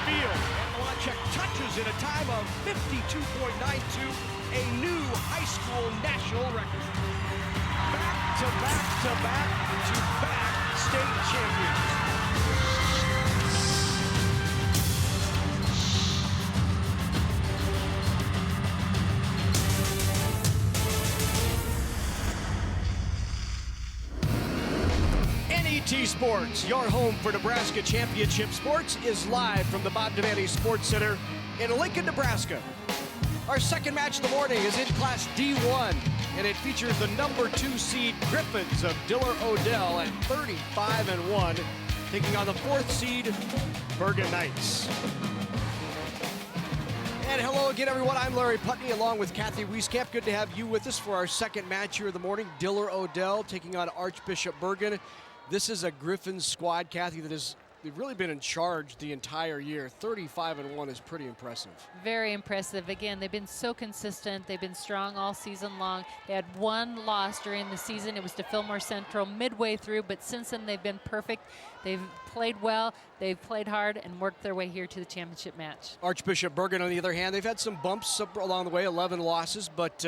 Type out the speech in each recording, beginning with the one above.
field. And Malachek touches in a time of 52.92, a new high school national record. Back to back to back to back state champions. NET Sports, your home for Nebraska Championship Sports, is live from the Bob Devaney Sports Center in Lincoln, Nebraska. Our second match of the morning is in Class D1, and it features the number 2 seed Griffins of Diller-Odell at 35-1, taking on the 4th seed Bergan Knights. And hello again, everyone. I'm Larry Putney along with Kathy Wieskamp. Good to have you with us for our second match here of the morning. Diller-Odell taking on Archbishop Bergan. This is a Griffins squad, Kathy, that has really been in charge the entire year. 35-1 is pretty impressive. Very impressive. Again, they've been so consistent. They've been strong all season long. They had one loss during the season. It was to Fillmore Central midway through, but since then they've been perfect. They've played well, they've played hard, and worked their way here to the championship match. Archbishop Bergan, on the other hand, they've had some bumps along the way, 11 losses, but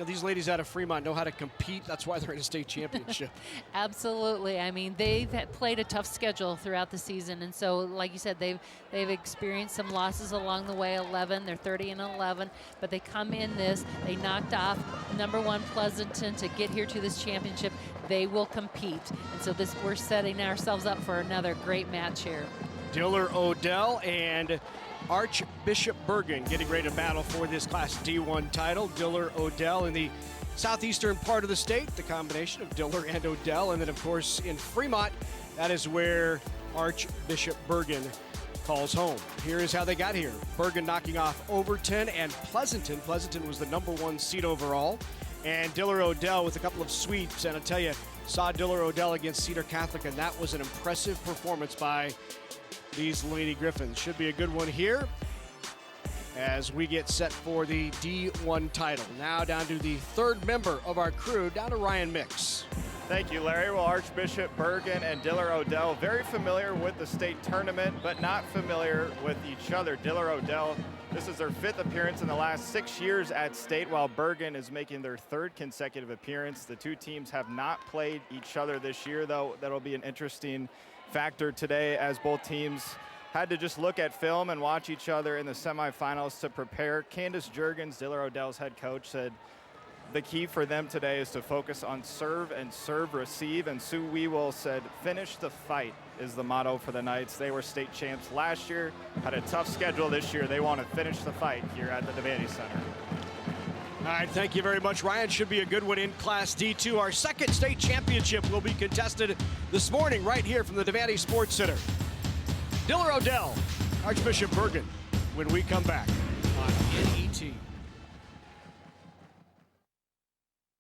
these ladies out of Fremont know how to compete. That's why they're in a state championship. Absolutely. I mean, they've played a tough schedule throughout the season, and so, like you said, they've experienced some losses along the way. 11, they're 30-11, but they come in this. They knocked off number 1 Pleasanton to get here to this championship. They will compete, and so we're setting ourselves up for another great match here. Diller-Odell and Archbishop Bergan getting ready to battle for this Class D1 title. Diller-Odell in the southeastern part of the state, the combination of Diller and Odell, and then of course in Fremont, that is where Archbishop Bergan calls home. Here is how they got here. Bergan knocking off Overton and Pleasanton. Pleasanton was the number 1 seed overall. And Diller-Odell with a couple of sweeps, and I tell you, saw Diller-Odell against Cedar Catholic, and that was an impressive performance by these Lady Griffins. Should be a good one here as we get set for the D1 title. Now down to the 3rd member of our crew, down to Ryan Mix. Thank you, Larry. Well, Archbishop Bergan and Diller-Odell very familiar with the state tournament, but not familiar with each other. Diller-Odell, this is their 5th appearance in the last 6 years at state, while Bergan is making their 3rd consecutive appearance. The two teams have not played each other this year, though. That'll be an interesting factor today, as both teams had to just look at film and watch each other in the semifinals to prepare. Candace Juergens, Diller-Odell's head coach, said the key for them today is to focus on serve and serve receive, and Sue Wewell said finish the fight is the motto for the Knights. They were state champs last year, had a tough schedule this year. They want to finish the fight here at the Devaney Center. All right, thank you very much, Ryan. Should be a good one in Class D2. Our second state championship will be contested this morning right here from the Devaney Sports Center. Diller-Odell, Archbishop Bergan, when we come back on NET.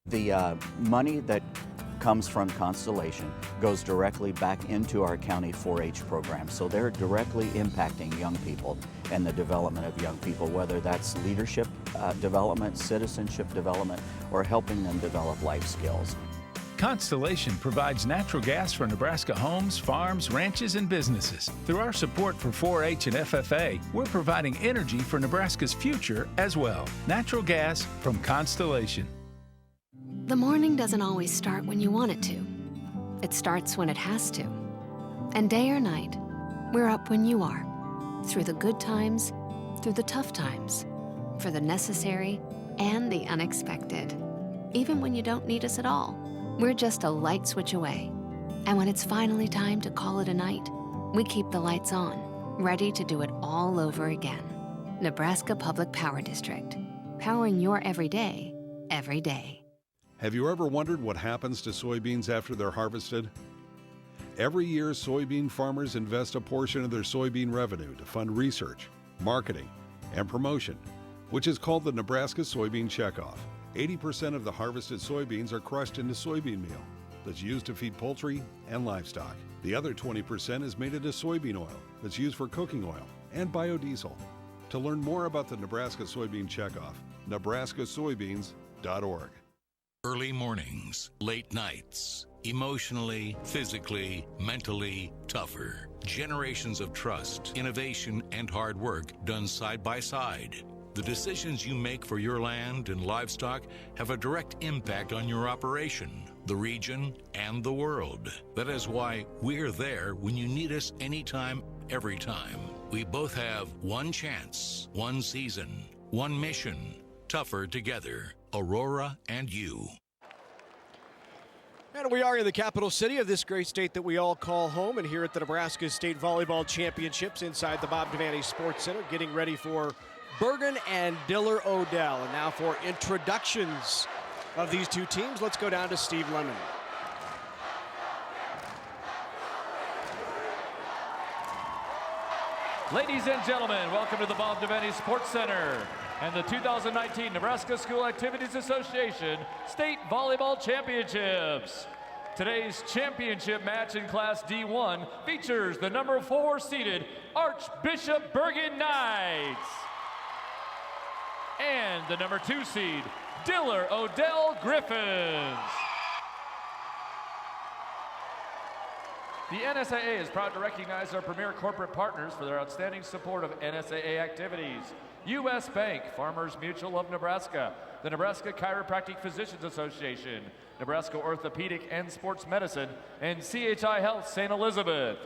The money that comes from Constellation goes directly back into our county 4-H program. So they're directly impacting young people and the development of young people, whether that's leadership development, citizenship development, or helping them develop life skills. Constellation provides natural gas for Nebraska homes, farms, ranches, and businesses. Through our support for 4-H and FFA, we're providing energy for Nebraska's future as well. Natural gas from Constellation. The morning doesn't always start when you want it to. It starts when it has to. And day or night, we're up when you are. Through the good times, through the tough times, for the necessary and the unexpected. Even when you don't need us at all, we're just a light switch away. And when it's finally time to call it a night, we keep the lights on, ready to do it all over again. Nebraska Public Power District, powering your everyday, every day. Have you ever wondered what happens to soybeans after they're harvested? Every year, soybean farmers invest a portion of their soybean revenue to fund research, marketing, and promotion, which is called the Nebraska Soybean Checkoff. 80% of the harvested soybeans are crushed into soybean meal that's used to feed poultry and livestock. The other 20% is made into soybean oil that's used for cooking oil and biodiesel. To learn more about the Nebraska Soybean Checkoff, nebraskasoybeans.org. Early mornings, late nights. Emotionally, physically, mentally tougher. Generations of trust, innovation, and hard work done side by side. The decisions you make for your land and livestock have a direct impact on your operation, the region, and the world. That is why we're there when you need us anytime, every time. We both have one chance, one season, one mission. Tougher together. Aurora and you. And we are in the capital city of this great state that we all call home, and here at the Nebraska State Volleyball Championships inside the Bob Devaney Sports Center, getting ready for Bergan and Diller-Odell. And now for introductions of these two teams, let's go down to Steve Lemon. Ladies and gentlemen, welcome to the Bob Devaney Sports Center and the 2019 Nebraska School Activities Association State Volleyball Championships. Today's championship match in Class D1 features the number 4 seeded Archbishop Bergan Knights and the number 2 seed Diller-Odell Griffins. The NSAA is proud to recognize our premier corporate partners for their outstanding support of NSAA activities. U.S. Bank, Farmers Mutual of Nebraska, the Nebraska Chiropractic Physicians Association, Nebraska Orthopedic and Sports Medicine, and CHI Health St. Elizabeth.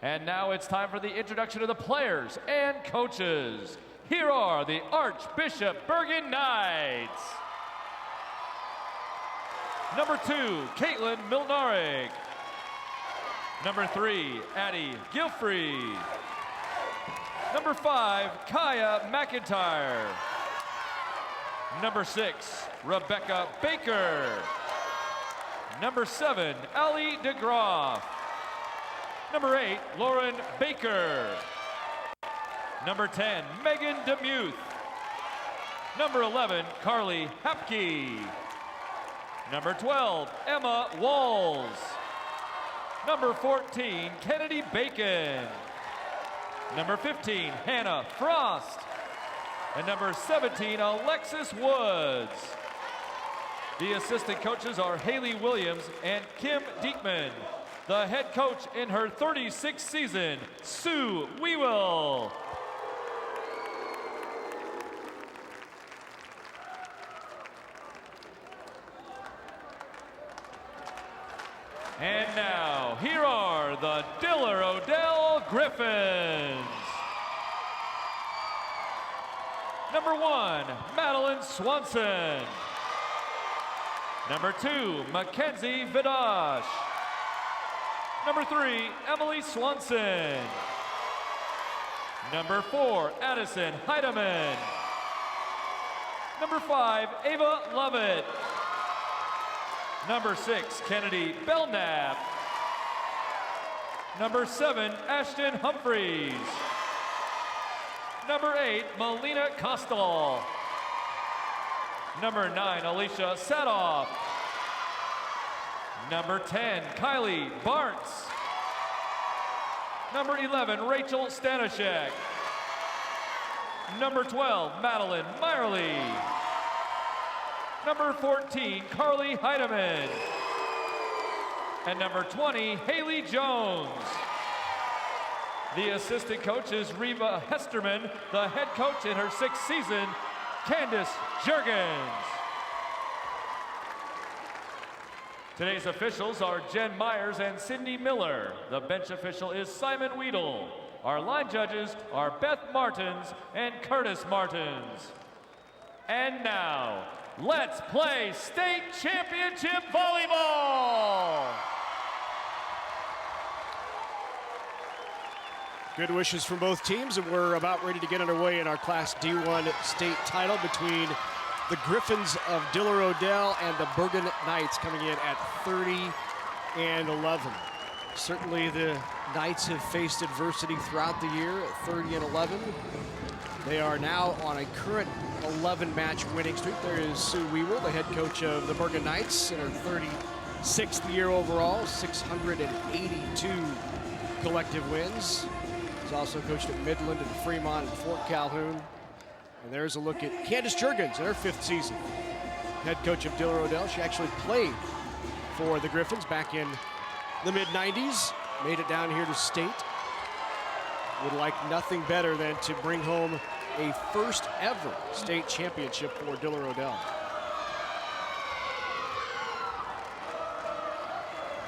And now it's time for the introduction of the players and coaches. Here are the Archbishop Bergan Knights. Number 2, Caitlin Milnarig. Number 3, Addie Gilfrey. Number 5, Kaya McIntyre. Number 6, Rebecca Baker. Number 7, Allie DeGroff. Number 8, Lauren Baker. Number 10, Megan Demuth. Number 11, Carly Hapke. Number 12, Emma Walls. Number 14, Kennedy Bacon. Number 15, Hannah Frost. And number 17, Alexis Woods. The assistant coaches are Haley Williams and Kim Diekman. The head coach in her 36th season, Sue Wewell. And now, here are the Diller-Odell Griffins. Number 1, Madeline Swanson. Number 2, Mackenzie Vidash. Number 3, Emily Swanson. Number 4, Addison Heidemann. Number 5, Ava Lovett. Number 6, Kennedy Belknap. Number 7, Ashton Humphreys. Number 8, Melina Kostal. Number 9, Alicia Sadoff. Number 10, Kylie Bartz. Number 11, Rachel Stanishek. Number 12, Madeline Meyerly. Number 14, Carly Heidemann. And number 20, Haley Jones. The assistant coach is Reva Hesterman. The head coach in her 6th season, Candace Juergens. Today's officials are Jen Myers and Cindy Miller. The bench official is Simon Weedle. Our line judges are Beth Martins and Curtis Martins. And now, let's play state championship volleyball! Good wishes from both teams, and we're about ready to get underway in our Class D1 state title between the Griffins of Diller-Odell and the Bergan Knights, coming in at 30-11. Certainly the Knights have faced adversity throughout the year at 30-11. They are now on a current 11-match winning streak. There is Sue Wewell, the head coach of the Bergan Knights, in her 36th year overall, 682 collective wins. She's also coached at Midland and Fremont and Fort Calhoun. And there's a look at Candace Juergens in her 5th season. Head coach of Diller-Odell. She actually played for the Griffins back in the mid-90s. Made it down here to state. Would like nothing better than to bring home a first ever state championship for Diller-Odell.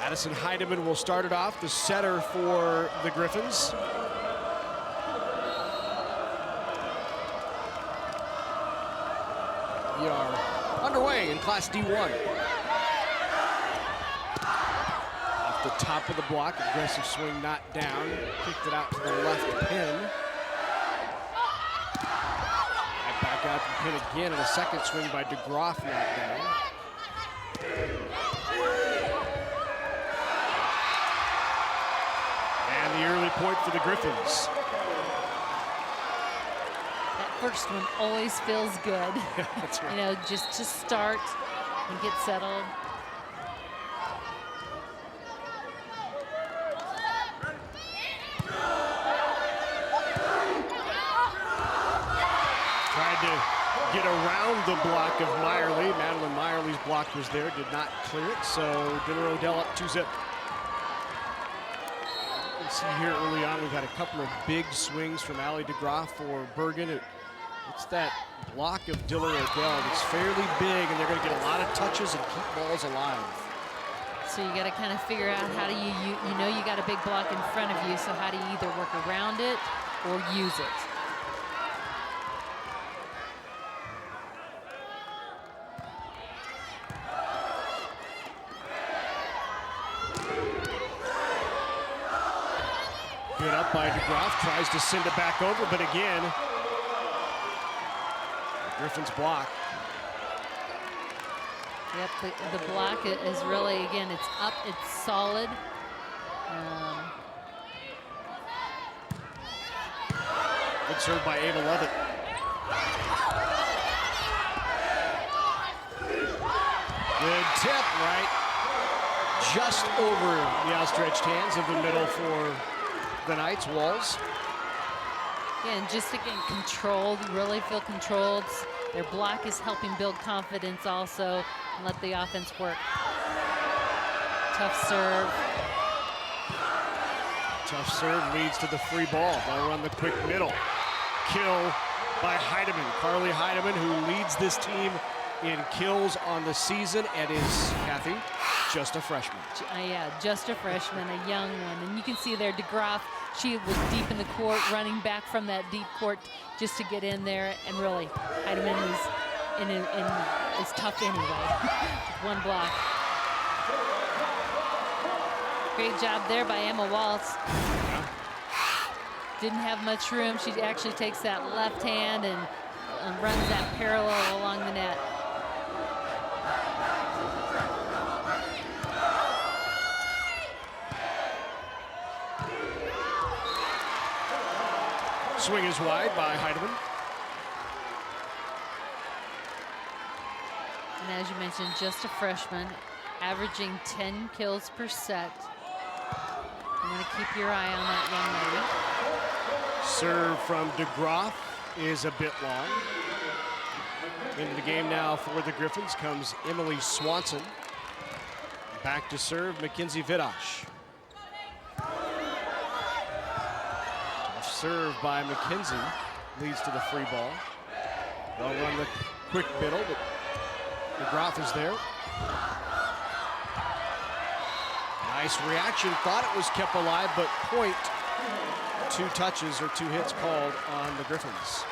Madison Heidemann will start it off, the setter for the Griffins. We are underway in Class D1. Off the top of the block, aggressive swing not down. Kicked it out to the left pin. Right back out to the pin again, and a second swing by DeGroff not down. And the early point for the Griffins. First one always feels good. That's right. You know, just to start and get settled. Tried to get around the block of Meyerly. Madeline Meyerly's block was there, did not clear it, so Diller-Odell up 2-zip. You can see here early on, we've had a couple of big swings from Allie DeGroff for Bergan. It's that block of Diller-Odell that's fairly big, and they're going to get a lot of touches and keep balls alive. So you got to kind of figure out how do you know you got a big block in front of you, so how do you either work around it or use it? Good up by DeGroff, tries to send it back over, but again, Griffins block. Yep, the block is really, again, it's up, it's solid. Good serve by Ava Lovett. Good tip, right? Just over the outstretched hands of the middle for the Knights. Walls. Again, just again, controlled, really feel controlled. Their block is helping build confidence also and let the offense work. Tough serve. Tough serve leads to the free ball. They'll run the quick middle. Kill by Heidemann. Carly Heidemann, who leads this team in kills on the season and is, Kathy, just a freshman. Yeah, just a freshman, a young one. And you can see there, DeGroff, she was deep in the court, running back from that deep court just to get in there. And really, Heidemann is tough anyway. One block. Great job there by Emma Waltz. Didn't have much room. She actually takes that left hand and runs that parallel along the net. Swing is wide by Heidemann. And as you mentioned, just a freshman, averaging 10 kills per set. You want to keep your eye on that young lady. Serve from DeGroff is a bit long. Into the game now for the Griffins comes Emily Swanson. Back to serve, Mackenzie Vidosh. Tough serve by Mackenzie leads to the free ball. They'll run the quick middle, but DeGroff is there. Nice reaction, thought it was kept alive, but point. 2 touches or 2 hits called on the Griffins.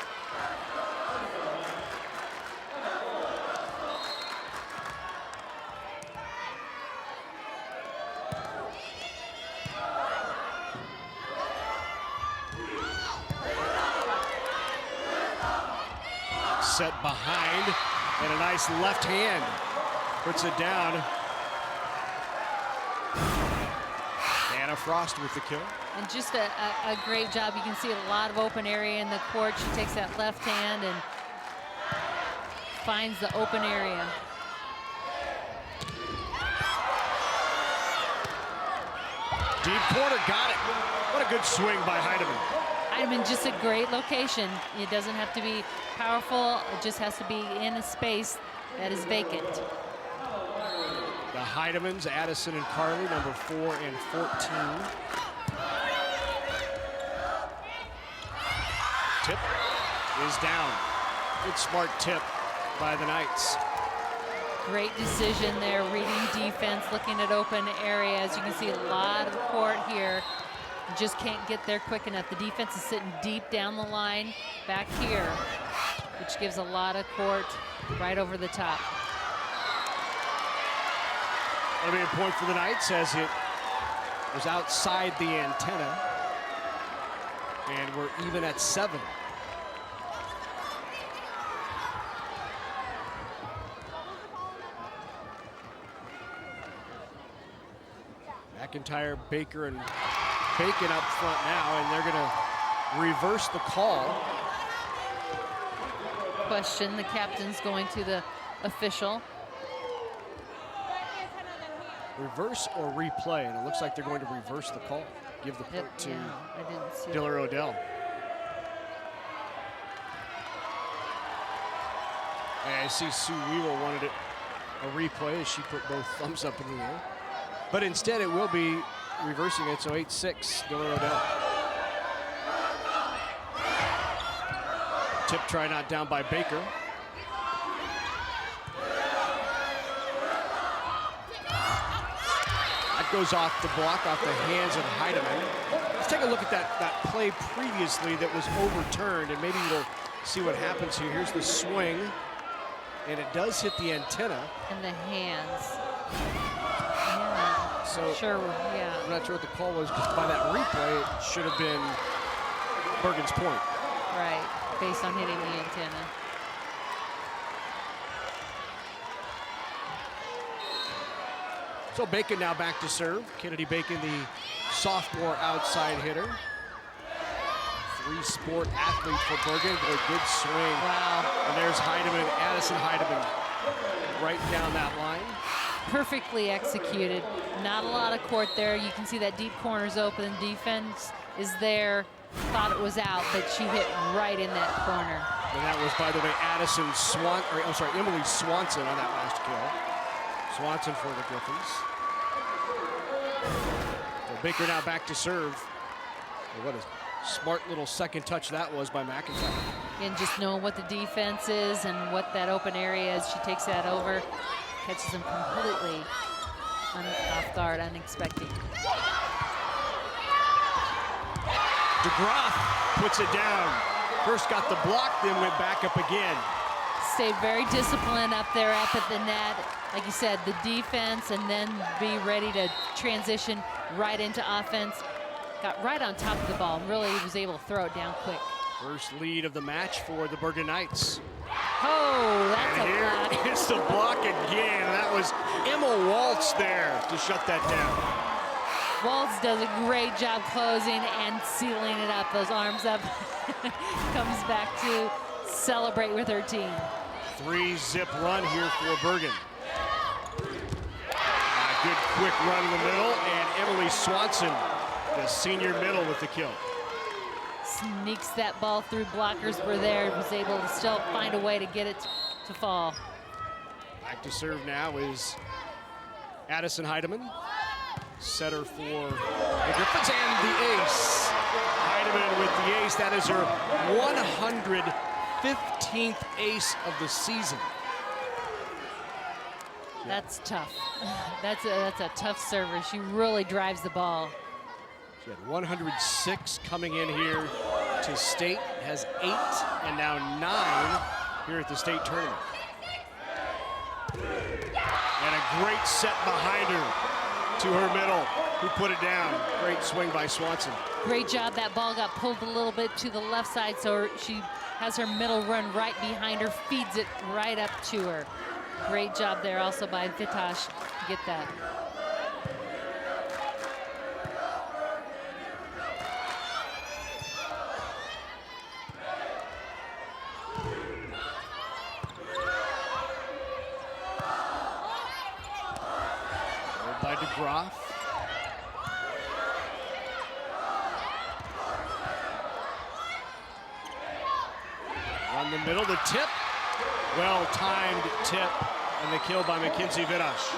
Set behind, and a nice left hand puts it down. Anna Frost with the kill. And just a great job. You can see a lot of open area in the court. She takes that left hand and finds the open area. Deep corner, got it. What a good swing by Heidemann. Heidemann, just a great location. It doesn't have to be powerful. It just has to be in a space that is vacant. The Heidemans, Addison and Carly, number 4 and 14. Tip is down. Good smart tip by the Knights. Great decision there, reading defense, looking at open areas. You can see a lot of court here. You just can't get there quick enough. The defense is sitting deep down the line back here, which gives a lot of court right over the top. That'll be a point for the Knights as it was outside the antenna. And we're even at 7. McIntyre, Baker, and Bacon up front now, and they're going to reverse the call. Question, the captain's going to the official. Reverse or replay, and it looks like they're going to reverse the call. Give the point to Diller-Odell. And I see Sue Weevil wanted it a replay as she put both thumbs up in the air. But instead it will be reversing it, so 8-6, Diller-Odell. Tip try not down by Baker. That goes off the block, off the hands of Heidemann. Let's take a look at that play previously that was overturned, and maybe we'll see what happens here. Here's the swing, and it does hit the antenna. And the hands. So sure, yeah. I'm not sure what the call was, because by that replay, it should have been Bergan's point. Right, based on hitting the antenna. So Bacon now back to serve. Kennedy Bacon, the sophomore outside hitter. 3-sport athlete for Bergan. Boy, good swing. Wow. And there's Heidemann, Addison Heidemann, right down that line. Perfectly executed. Not a lot of court there. You can see that deep corner's open. Defense is there. Thought it was out, but she hit right in that corner. And that was, by the way, Emily Swanson on that last kill. Swanson for the Griffins. So Baker now back to serve. And what a smart little second touch that was by McIntyre. And just knowing what the defense is and what that open area is, she takes that over, catches them completely off guard, unexpected. DeGroff puts it down. First got the block, then went back up again. Stayed very disciplined up there up at the net. Like you said, the defense, and then be ready to transition right into offense. Got right on top of the ball and really was able to throw it down quick. First lead of the match for the Bergan Knights. Oh, that's and a block. Here is the block again. That was Emma Waltz there to shut that down. Waltz does a great job closing and sealing it up. Those arms up. Comes back to celebrate with her team. 3-zip run here for Bergan. Good quick run in the middle, and Emily Swanson, the senior middle, with the kill. Sneaks that ball through. Blockers were there, was able to still find a way to get it to fall. Back to serve now is Addison Heidemann, setter for the Griffins, and the ace. Heidemann with the ace. That is her 115th ace of the season. That's tough. That's a tough server. She really drives the ball. She had 106 coming in here to state, has 8 and now 9 here at the state tournament. And a great set behind her to her middle, who put it down. Great swing by Swanson. Great job. That ball got pulled a little bit to the left side, so she has her middle run right behind her, feeds it right up to her. Great job there also by Vitash to get that. By DeGroff. Run the middle, the tip. Well-timed tip And the kill by Mackenzie Vidash.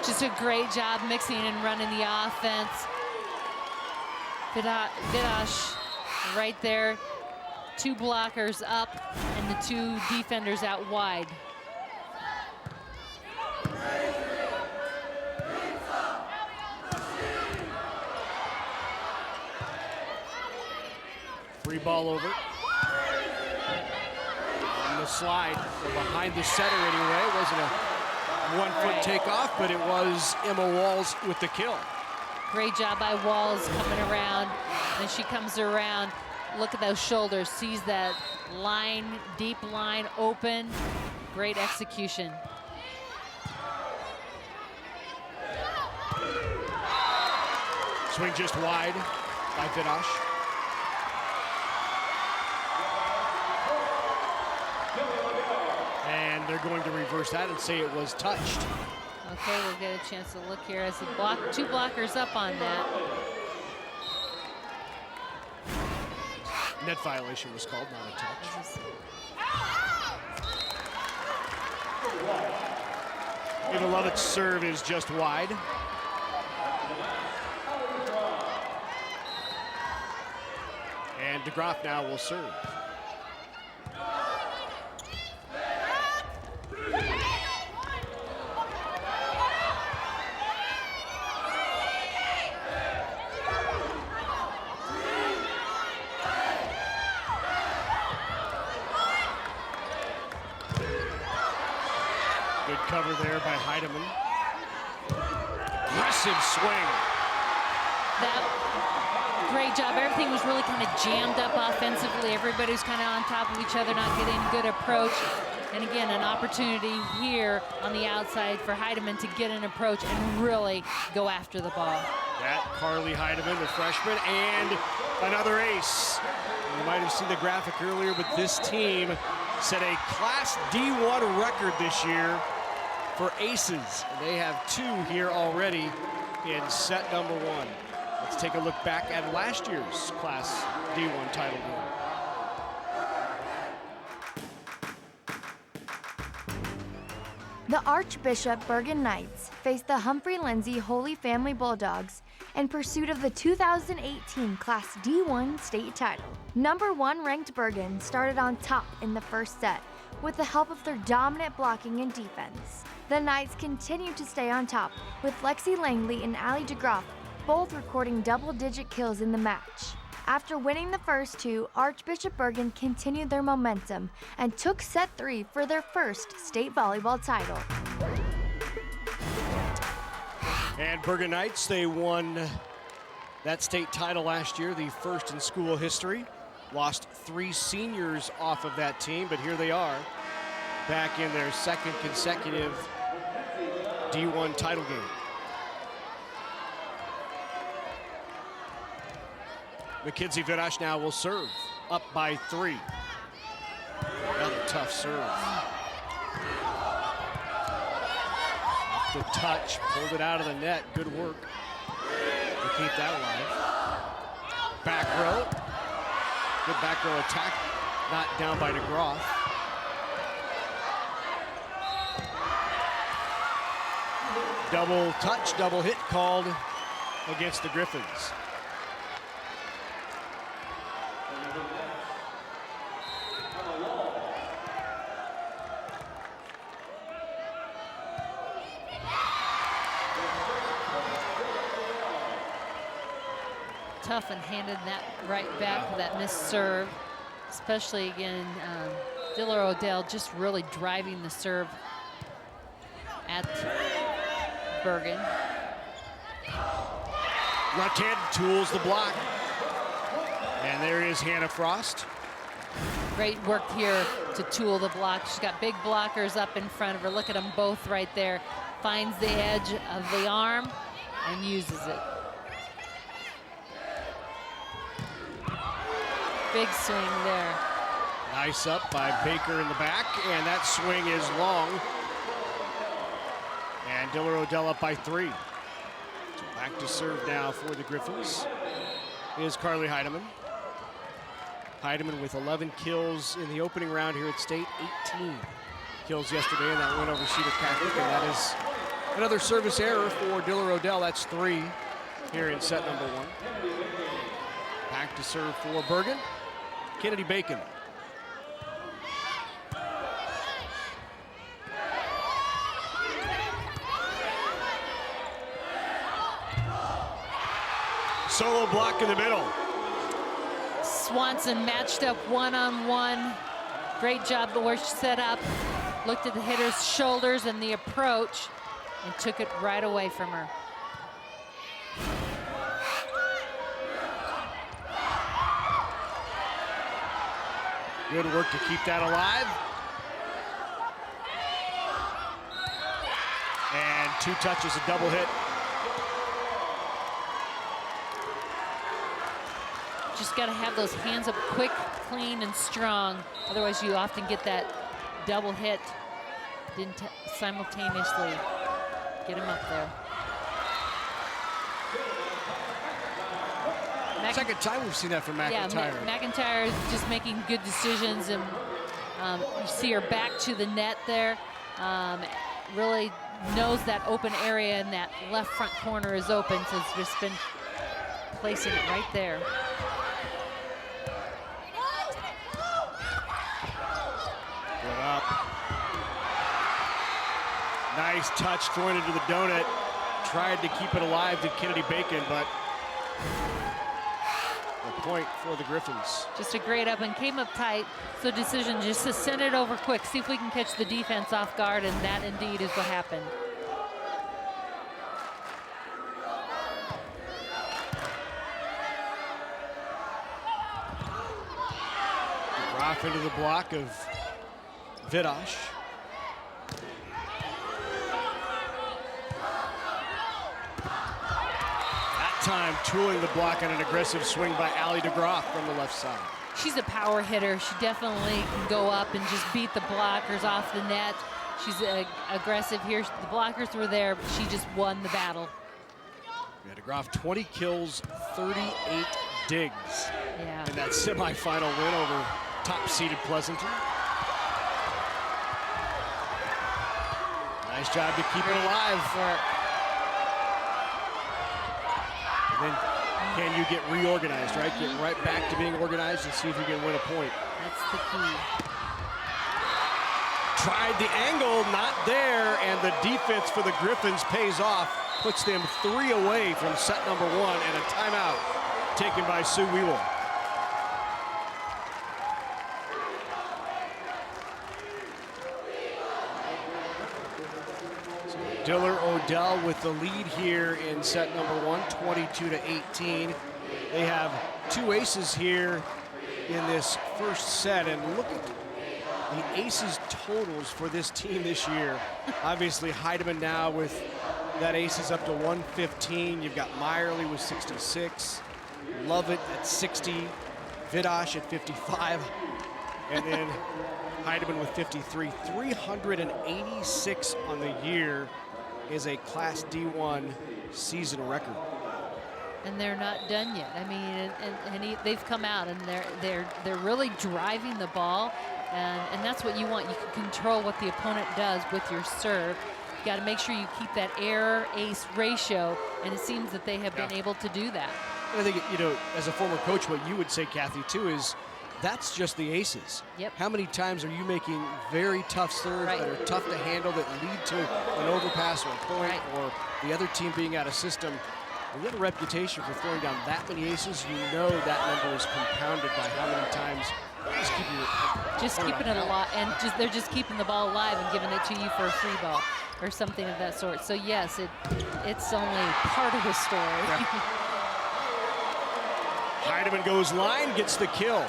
Just a great job mixing and running the offense. Vidash right there. 2 blockers up and the 2 defenders out wide. Free ball over. On the slide, behind the center anyway. It wasn't a 1-foot takeoff, but it was Emma Walls with the kill. Great job by Walls coming around. Then she comes around. Look at those shoulders. Sees that line, deep line open. Great execution. Swing just wide by Vidash. And they're going to reverse that and say it was touched. Okay, we'll get a chance to look here as the 2 blockers up on that. Net violation was called, not a touch. Lovett's serve is just wide. And DeGroff now will serve. Good cover there by Heidemann. Aggressive swing. That great job. Everything was really kind of jammed up offensively. Everybody's kind of on top of each other, not getting good approach. And again, an opportunity here on the outside for Heidemann to get an approach and really go after the ball. That Carly Heidemann, the freshman, and another ace. You might have seen the graphic earlier, but this team set a Class D1 record this year for aces. And they have 2 here already in set number 1. Let's take a look back at last year's Class D1 title game. The Archbishop Bergan Knights faced the Humphrey Lindsay Holy Family Bulldogs in pursuit of the 2018 Class D1 state title. Number 1 ranked Bergan started on top in the first set with the help of their dominant blocking and defense. The Knights continued to stay on top with Lexi Langley and Allie DeGroff both recording double-digit kills in the match. After winning the first 2, Archbishop Bergan continued their momentum and took set 3 for their first state volleyball title. And Bergan Knights, they won that state title last year, the first in school history. Lost 3 seniors off of that team, but here they are, back in their 2nd consecutive D1 title game. Mackenzie Vidash now will serve, up by 3. Another tough serve. Off the touch, pulled it out of the net. Good work to keep that alive. Back row. Good back row attack, knocked down by DeGroff. Double touch, double hit called against the Griffins. Tough and handed that right back for that missed serve. Especially again, Diller-Odell just really driving the serve at Bergan. Left hand tools the block. And there is Hannah Frost. Great work here to tool the block. She's got big blockers up in front of her. Look at them both right there. Finds the edge of the arm and uses it. Big swing there. Nice up by Baker in the back, and that swing is long. And Diller-Odell up by 3. So back to serve now for the Griffins is Carly Heidemann. Heidemann with 11 kills in the opening round here at state, 18 kills yesterday in that win over Cedar Catholic, and that is another service error for Diller-Odell. That's 3 here in set number 1. Back to serve for Bergan. Kennedy Bacon. Solo block in the middle. Swanson matched up one-on-one. Great job the way she set up. Looked at the hitter's shoulders and the approach and took it right away from her. Good work to keep that alive. And 2 touches, a double hit. Just got to have those hands up quick, clean, and strong. Otherwise, you often get that double hit. Didn't simultaneously get him up there. Second time we've seen that from McIntyre. Yeah, McIntyre is just making good decisions, and you see her back to the net there. Really knows that open area, and that left front corner is open, so it's just been placing it right there. Good up. Nice touch thrown into the donut. Tried to keep it alive to Kennedy Bacon, but a point for the Griffins. Just a great up and came up tight. So decision just to send it over quick, see if we can catch the defense off guard, and that indeed is what happened. Off into the block of Vidash. That time tooling the block on an aggressive swing by Allie DeGroff from the left side. She's a power hitter. She definitely can go up and just beat the blockers off the net. She's aggressive here. The blockers were there, but she just won the battle. Yeah, DeGroff 20 kills, 38 digs in that semifinal win over top-seeded Pleasanton. Nice job to keep it alive. And then can you get reorganized, right? Get right back to being organized and see if you can win a point. That's the key. Tried the angle, not there, and the defense for the Griffins pays off. Puts them 3 away from set number 1, and a timeout taken by Sue Wewell. Diller-Odell with the lead here in set number 1, 22-18. They have 2 aces here in this first set, and look at the aces totals for this team this year. Obviously, Heidemann now with that aces up to 115. You've got Meyerly with 66, Lovett at 60, Vidash at 55, and then Heidemann with 53. 386 on the year is a Class D1 season record. And they're not done yet. I mean, they've come out and they're really driving the ball, and that's what you want. You can control what the opponent does with your serve. You got to make sure you keep that error-ace ratio, and it seems that they have been able to do that. And I think, you know, as a former coach, what you would say, Kathy, too, is that's just the aces. Yep. How many times are you making very tough serves that are tough to handle, that lead to an overpass or a point, or the other team being out of system? When you have a reputation for throwing down that many aces, you know that number is compounded by how many times just keeping it alive, and they're just keeping the ball alive and giving it to you for a free ball or something of that sort. So yes, it's only part of the story. Yep. Heidemann goes line, gets the kill.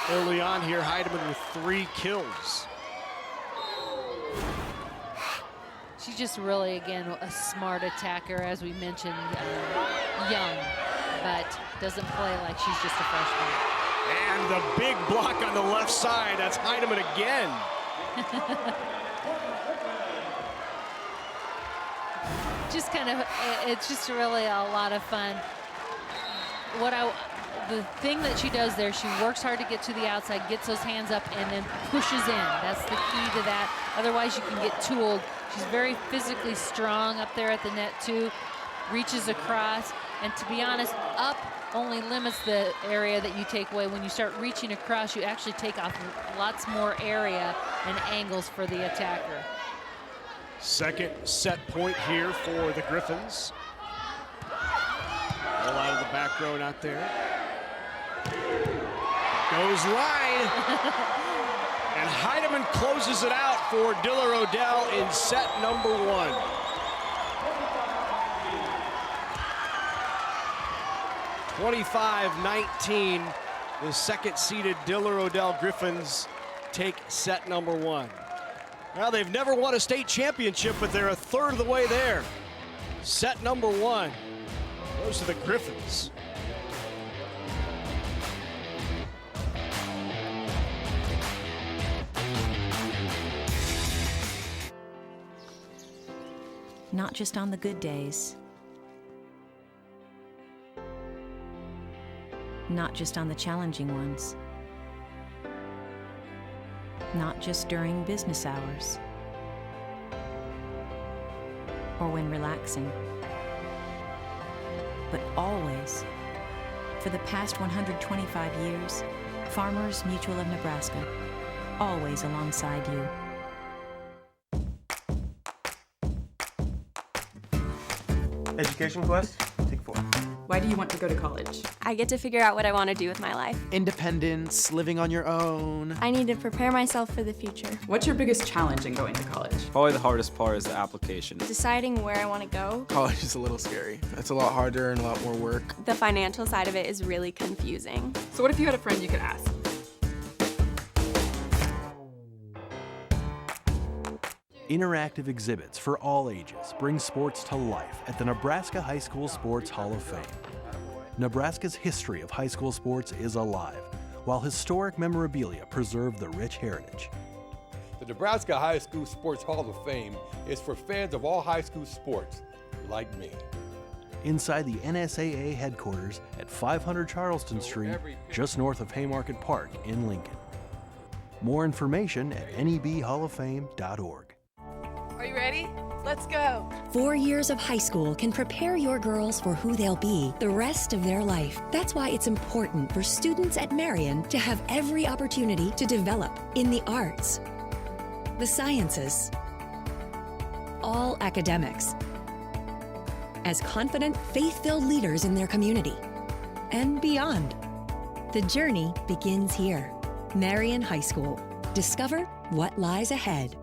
Early on here, Heidemann with 3 kills. She's just really, again, a smart attacker, as we mentioned, young, but doesn't play like she's just a freshman. And the big block on the left side, that's Heidemann again. Just kind of, it's just really a lot of fun. the thing that she does there, she works hard to get to the outside, gets those hands up, and then pushes in. That's the key to that. Otherwise, you can get tooled. She's very physically strong up there at the net, too. Reaches across. And to be honest, up only limits the area that you take away. When you start reaching across, you actually take off lots more area and angles for the attacker. Second set point here for the Griffins. All out of the back row, not there. Goes line. And Heidemann closes it out for Diller-Odell in set number 1. (25-19). The second-seeded Diller-Odell Griffins take set number 1. Well, they've never won a state championship, but they're a third of the way there. Set number 1 goes to the Griffins. Not just on the good days. Not just on the challenging ones. Not just during business hours. Or when relaxing. But always. For the past 125 years, Farmers Mutual of Nebraska, always alongside you. Education quest, take 4. Why do you want to go to college? I get to figure out what I want to do with my life. Independence, living on your own. I need to prepare myself for the future. What's your biggest challenge in going to college? Probably the hardest part is the application. Deciding where I want to go. College is a little scary. It's a lot harder and a lot more work. The financial side of it is really confusing. So what if you had a friend you could ask? Interactive exhibits for all ages bring sports to life at the Nebraska High School Sports Hall of Fame. Nebraska's history of high school sports is alive, while historic memorabilia preserve the rich heritage. The Nebraska High School Sports Hall of Fame is for fans of all high school sports, like me. Inside the NSAA headquarters at 500 Charleston Street, just north of Haymarket Park in Lincoln. More information at nebhalloffame.org. Are you ready? Let's go. 4 years of high school can prepare your girls for who they'll be the rest of their life. That's why it's important for students at Marion to have every opportunity to develop in the arts, the sciences, all academics, as confident, faith-filled leaders in their community and beyond. The journey begins here. Marion High School. Discover what lies ahead.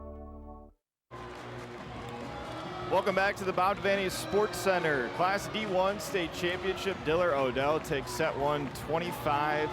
Welcome back to the Devaney Sports Center. Class D1 state championship. Diller-Odell takes set 1, 25-19.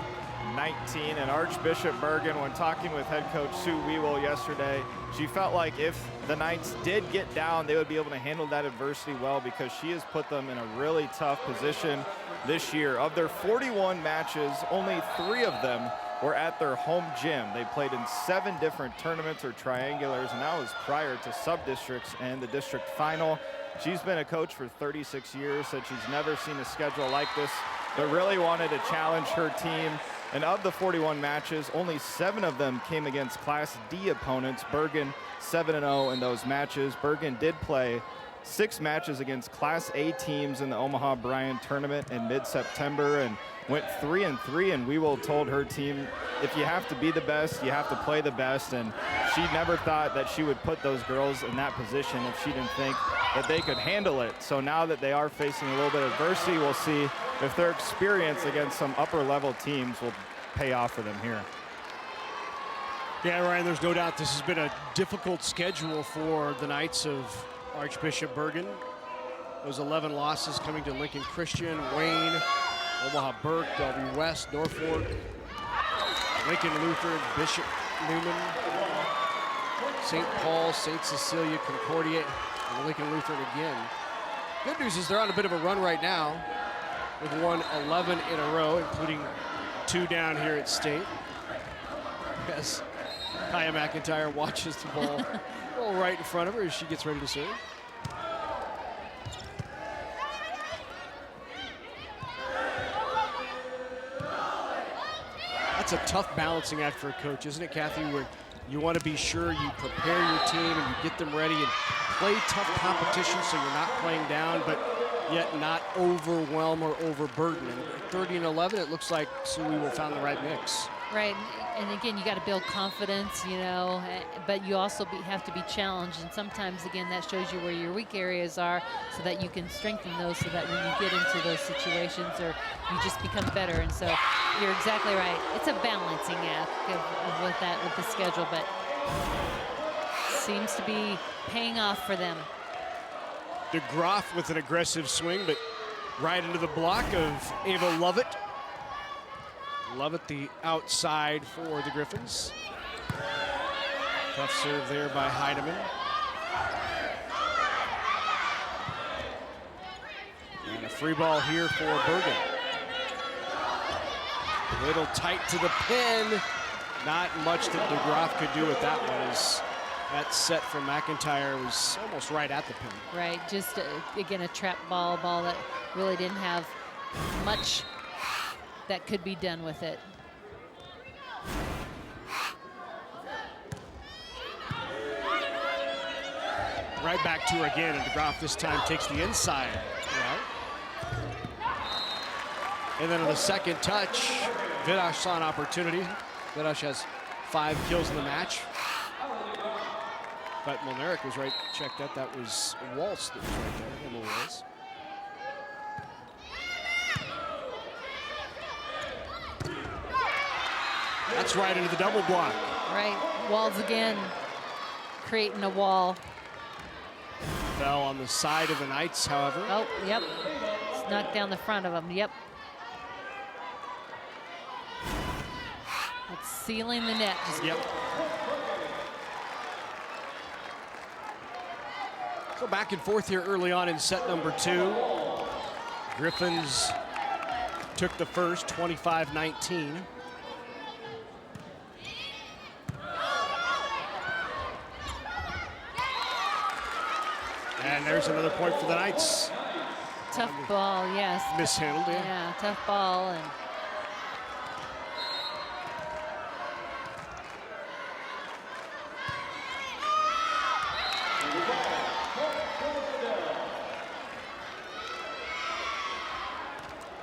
And Archbishop Bergan, when talking with head coach Sue Wewell yesterday, she felt like if the Knights did get down, they would be able to handle that adversity well, because she has put them in a really tough position this year. Of their 41 matches, only 3 of them were at their home gym. They played in 7 different tournaments or triangulars, and that was prior to sub-districts and the district final. She's been a coach for 36 years, said she's never seen a schedule like this, but really wanted to challenge her team. And of the 41 matches, only 7 of them came against Class D opponents. Bergan 7-0 in those matches. Bergan did play 6 matches against Class A teams in the Omaha Bryan tournament in mid-September and went 3-3, and Wewell told her team, if you have to be the best, you have to play the best, and she never thought that she would put those girls in that position if she didn't think that they could handle it. So now that they are facing a little bit of adversity, we'll see if their experience against some upper-level teams will pay off for them here. Yeah, Ryan, there's no doubt this has been a difficult schedule for the Knights of Archbishop Bergan. Those 11 losses coming to Lincoln Christian, Wayne, Omaha Burke, Bellevue West, Norfolk, Lincoln Lutheran, Bishop Newman, St. Paul, St. Cecilia, Concordia, and Lincoln Lutheran again. Good news is they're on a bit of a run right now. They've won 11 in a row, including 2 down here at State. As Kaya McIntyre watches the ball roll right in front of her as she gets ready to serve. That's a tough balancing act for a coach, isn't it, Kathy, where you want to be sure you prepare your team and you get them ready and play tough competition so you're not playing down, but yet not overwhelm or overburden. And 30 and 11, it looks like Sioux will found the right mix. Right, and again, you got to build confidence, you know, but you also have to be challenged, and sometimes, again, that shows you where your weak areas are so that you can strengthen those so that when you get into those situations or you just become better. And so you're exactly right. It's a balancing act with the schedule, but seems to be paying off for them. DeGroff with an aggressive swing, but right into the block of Ava Lovett. Lovett the outside for the Griffins. Tough serve there by Heidemann. And a free ball here for Bergan. A little tight to the pin. Not much that DeGroff could do with that one, as that set from McIntyre was almost right at the pin. Right, just again, a trap ball that really didn't have much that could be done with it. Right back to her again, and DeGroff this time takes the inside route. And then on the second touch, Vidash saw an opportunity. Vidash has 5 kills in the match. But Molnaric was right, checked that. That was Waltz that was right there, Emma was. That's right into the double block. Right, Walls again, creating a wall. Fell on the side of the Knights, however. Oh, yep, snuck down the front of them, yep. That's sealing the net. Yep. So back and forth here early on in set number 2. Griffins took the first, 25-19. And there's another point for the Knights. Tough ball, yes. Mishandled, yeah. Yeah, tough ball. And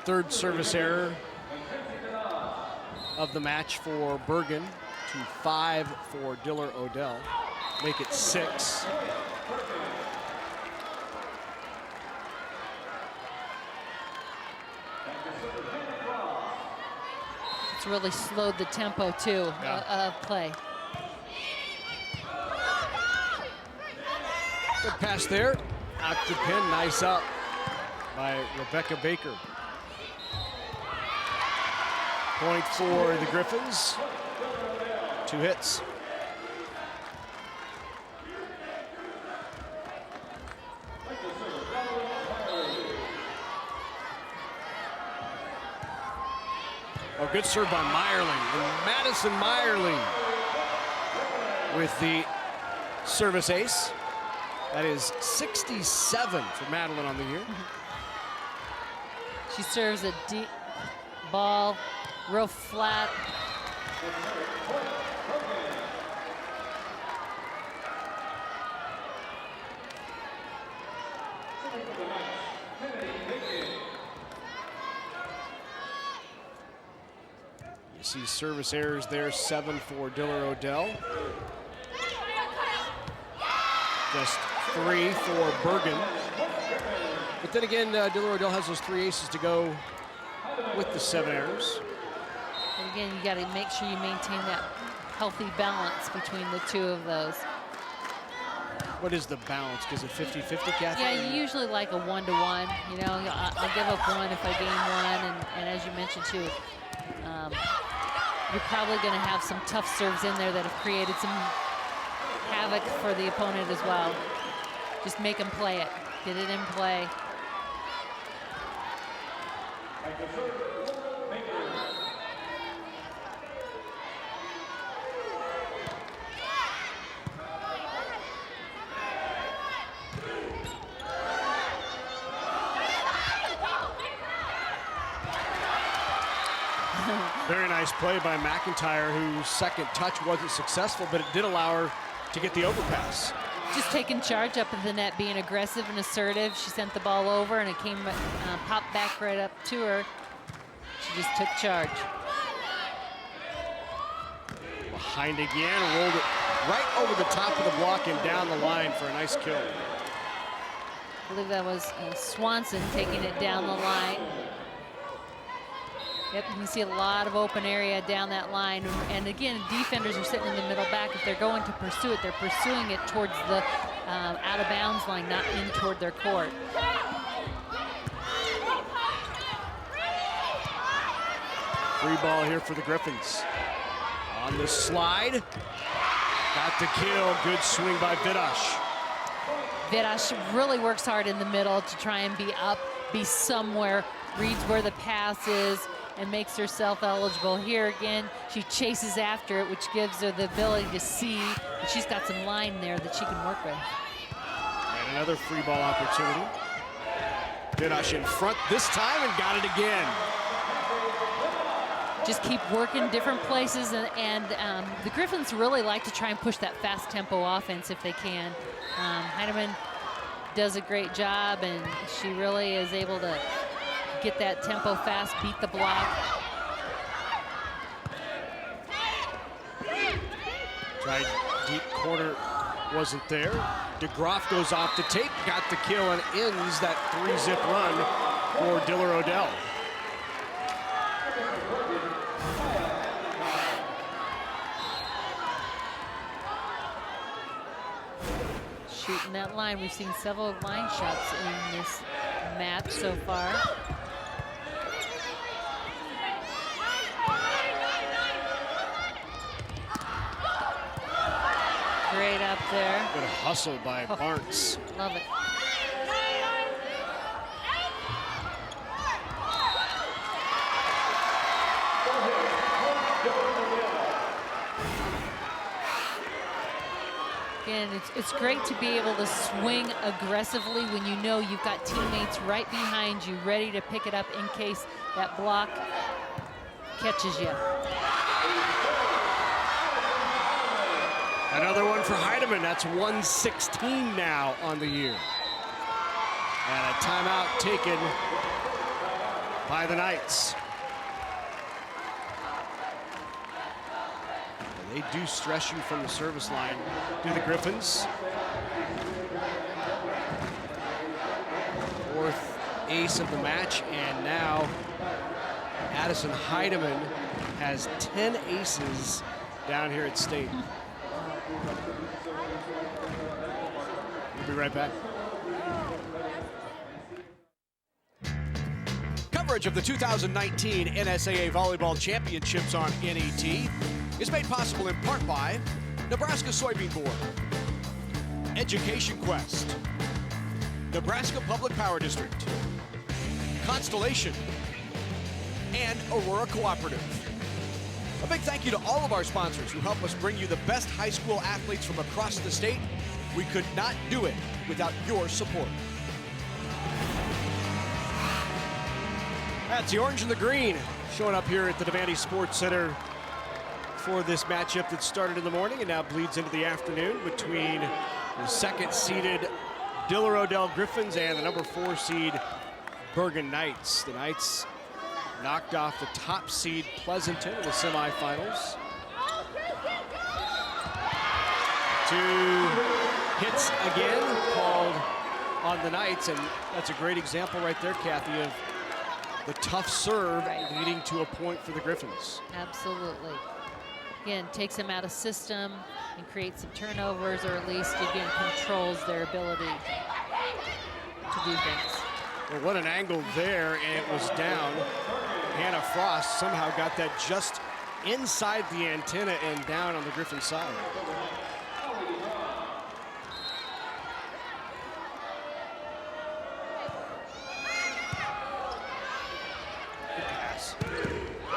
third service error of the match for Bergan, to 5 for Diller-Odell. Make it 6. it's really slowed the tempo too of play. Good pass there, out to pin, nice up by Rebecca Baker. Point for the Griffins, 2 hits. Oh, good serve by Meyerling. And Madison Meyerling with the service ace. That is 67 for Madeline on the year. She serves a deep ball, real flat. You see service errors there, 7 for Diller-Odell. Just 3 for Bergan. But then again, Diller-Odell has those 3 aces to go with the 7 errors. And again, you got to make sure you maintain that healthy balance between the 2 of those. What is the balance? Is it 50-50, Kathy? Yeah, you usually like a 1-to-1. You know, I'll give up 1 if I gain 1, and as you mentioned too, you're probably going to have some tough serves in there that have created some havoc for the opponent as well. Just make them play it. Get it in play. Very nice play by McIntyre, whose second touch wasn't successful, but it did allow her to get the overpass. Just taking charge up at the net, being aggressive and assertive. She sent the ball over, and it came popped back right up to her. She just took charge. Behind again, rolled it right over the top of the block and down the line for a nice kill. I believe that was Swanson taking it down the line. Yep, you can see a lot of open area down that line. And again, defenders are sitting in the middle back. If they're going to pursue it, they're pursuing it towards the out of bounds line, not in toward their court. Free ball here for the Griffins. On the slide, got the kill. Good swing by Vidash. Vidash really works hard in the middle to try and be up, be somewhere, reads where the pass is, and makes herself eligible. Here again, she chases after it, which gives her the ability to see that she's got some line there that she can work with. And another free ball opportunity. Vidash in front this time and got it again. Just keep working different places, and the Griffins really like to try and push that fast tempo offense if they can. Heidemann does a great job, and she really is able to get that tempo fast, beat the block. Tried deep corner, wasn't there. DeGroff goes off the tape, got the kill, and ends that 3-zip run for Diller-Odell. Shooting that line. We've seen several line shots in this match so far. Great up there. Good hustle by Barnes. Love it. Again, it's great to be able to swing aggressively when you know you've got teammates right behind you ready to pick it up in case that block catches you. Another one for Heidemann. That's 116 now on the year. And a timeout taken by the Knights. They do stress you from the service line, do the Griffins. Fourth ace of the match, and now Addison Heidemann has 10 aces down here at State. We'll be right back. Coverage of the 2019 NSAA Volleyball Championships on NET is made possible in part by Nebraska Soybean Board, Education Quest, Nebraska Public Power District, Constellation, and Aurora Cooperative. A big thank you to all of our sponsors who help us bring you the best high school athletes from across the state. We could not do it without your support. That's the orange and the green showing up here at the Devaney Sports Center for this matchup that started in the morning and now bleeds into the afternoon between the second-seeded Diller-Odell Griffins and the number 4 seed Bergan Knights. The Knights knocked off the top seed Pleasanton in the semifinals. 2 hits again called on the Knights, and that's a great example right there, Kathy, of the tough serve leading to a point for the Griffins. Absolutely. Again, takes them out of system and creates some turnovers, or at least, again, controls their ability to do things. Well, what an angle there, and it was down. Hannah Frost somehow got that just inside the antenna and down on the Griffin side. Good pass.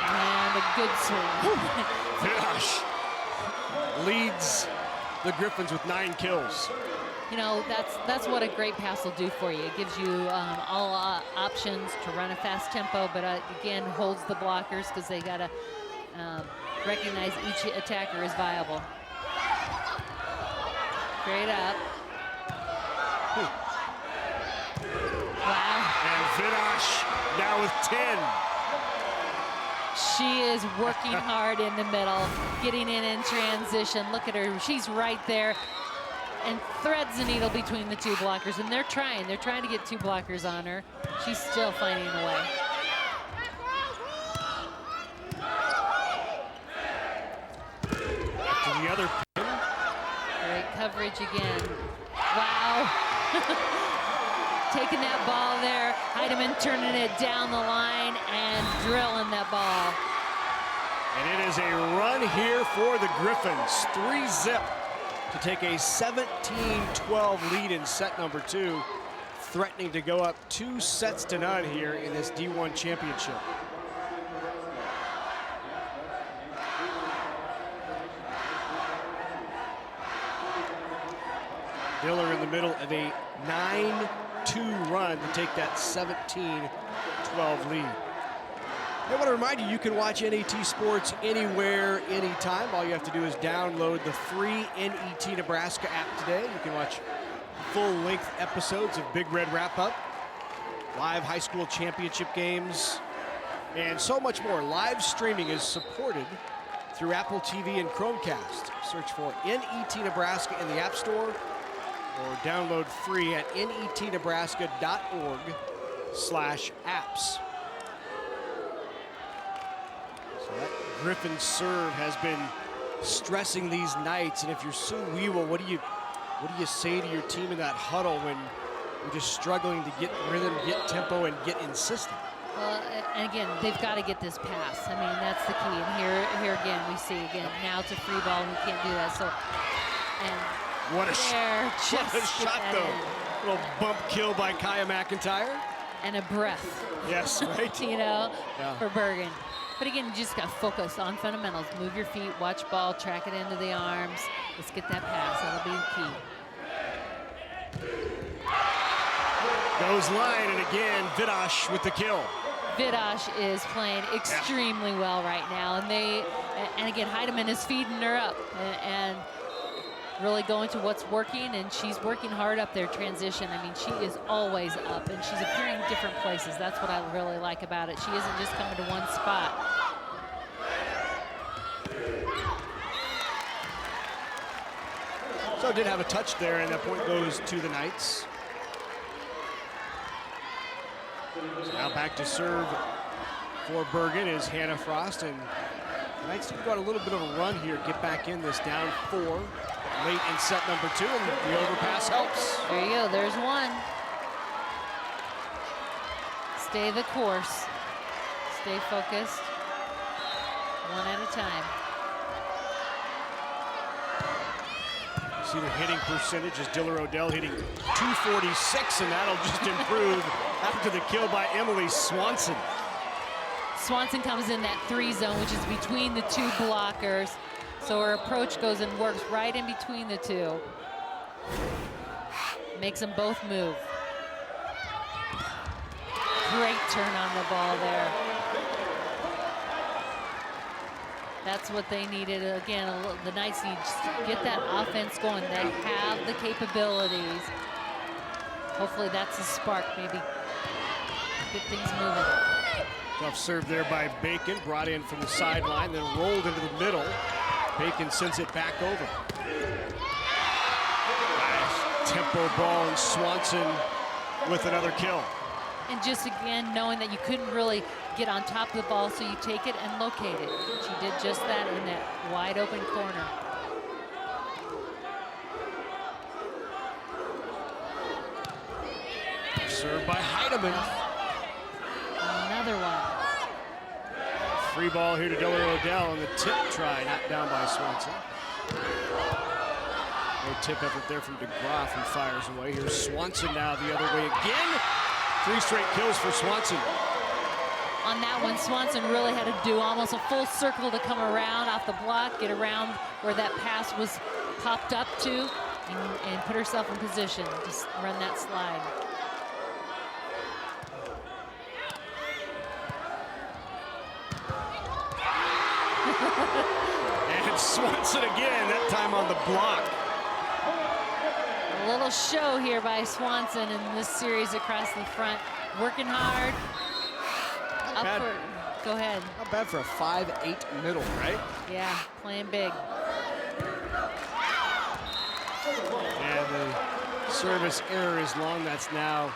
And a good swing. Gosh. Leads the Griffins with 9 kills. You know, that's what a great pass will do for you. It gives you all options to run a fast tempo, but again, holds the blockers because they got to recognize each attacker as viable. Straight up. Wow. And Vidash now with 10. She is working hard in the middle, getting in transition. Look at her, she's right there and threads the needle between the two blockers, and they're trying to get 2 blockers on her. She's still finding a way. To the other pin. Great coverage again. Wow. Taking that ball there, Heidemann turning it down the line and drilling that ball. And it is a run here for the Griffins. 3-zip to take a 17-12 lead in set number 2, threatening to go up 2-0 here in this D1 championship. Diller in the middle of a 9-2 run to take that 17-12 lead. I want to remind you, you can watch NET Sports anywhere, anytime. All you have to do is download the free NET Nebraska app today. You can watch full-length episodes of Big Red Wrap-Up, live high school championship games, and so much more. Live streaming is supported through Apple TV and Chromecast. Search for NET Nebraska in the App Store or download free at netnebraska.org/apps. So that Griffin serve has been stressing these Knights, and if you're Sue Weevil, what do you say to your team in that huddle when you're just struggling to get rhythm, get tempo, and get insistent? Well, and again, they've got to get this pass. I mean, that's the key. And here again, we see again, now it's a free ball. We can't do that. So, and what a shot, though. In. Little bump kill by Kaya McIntyre. And a breath. Yes, right. You know, for Bergan. But again, you just got to focus on fundamentals. Move your feet, watch ball, track it into the arms. Let's get that pass. That'll be the key. Goes line, and again, Vidash with the kill. Vidash is playing extremely well right now, and again, Heidemann is feeding her up and really going to what's working, and she's working hard up there transition. I mean, she is always up, and she's appearing in different places. That's what I really like about it. She isn't just coming to one spot. So did have a touch there, and that point goes to the Knights. So now back to serve for Bergan is Hannah Frost, and the Knights have got a little bit of a run here, get back in this, down 4 late in set number 2, and the overpass helps. There you go, there's one. Stay the course. Stay focused. One at a time. See the hitting percentage is Diller-Odell hitting .246, and that'll just improve after the kill by Emily Swanson. Swanson comes in that 3 zone, which is between the 2 blockers. So her approach goes and works right in between the 2. Makes them both move. Great turn on the ball there. That's what they needed. Again, the Knights need to get that offense going. They have the capabilities. Hopefully that's a spark, maybe get things moving. Tough serve there by Bacon, brought in from the sideline, then rolled into the middle. Bacon sends it back over. Nice tempo ball, and Swanson with another kill. And just again, knowing that you couldn't really get on top of the ball, so you take it and locate it. She did just that in that wide open corner. Served by Heidemann. Another one. Free ball here to Diller-Odell on the tip try, knocked down by Swanson. No tip effort there from DeGraff, who fires away. Here's Swanson now the other way again. 3 straight kills for Swanson. On that one, Swanson really had to do almost a full circle to come around off the block, get around where that pass was popped up to, and put herself in position to run that slide. it again, that time on the block. A little show here by Swanson in this series across the front. Working hard. Go ahead. Not bad for a 5'8" middle, right? Yeah, playing big. And the service error is long. That's now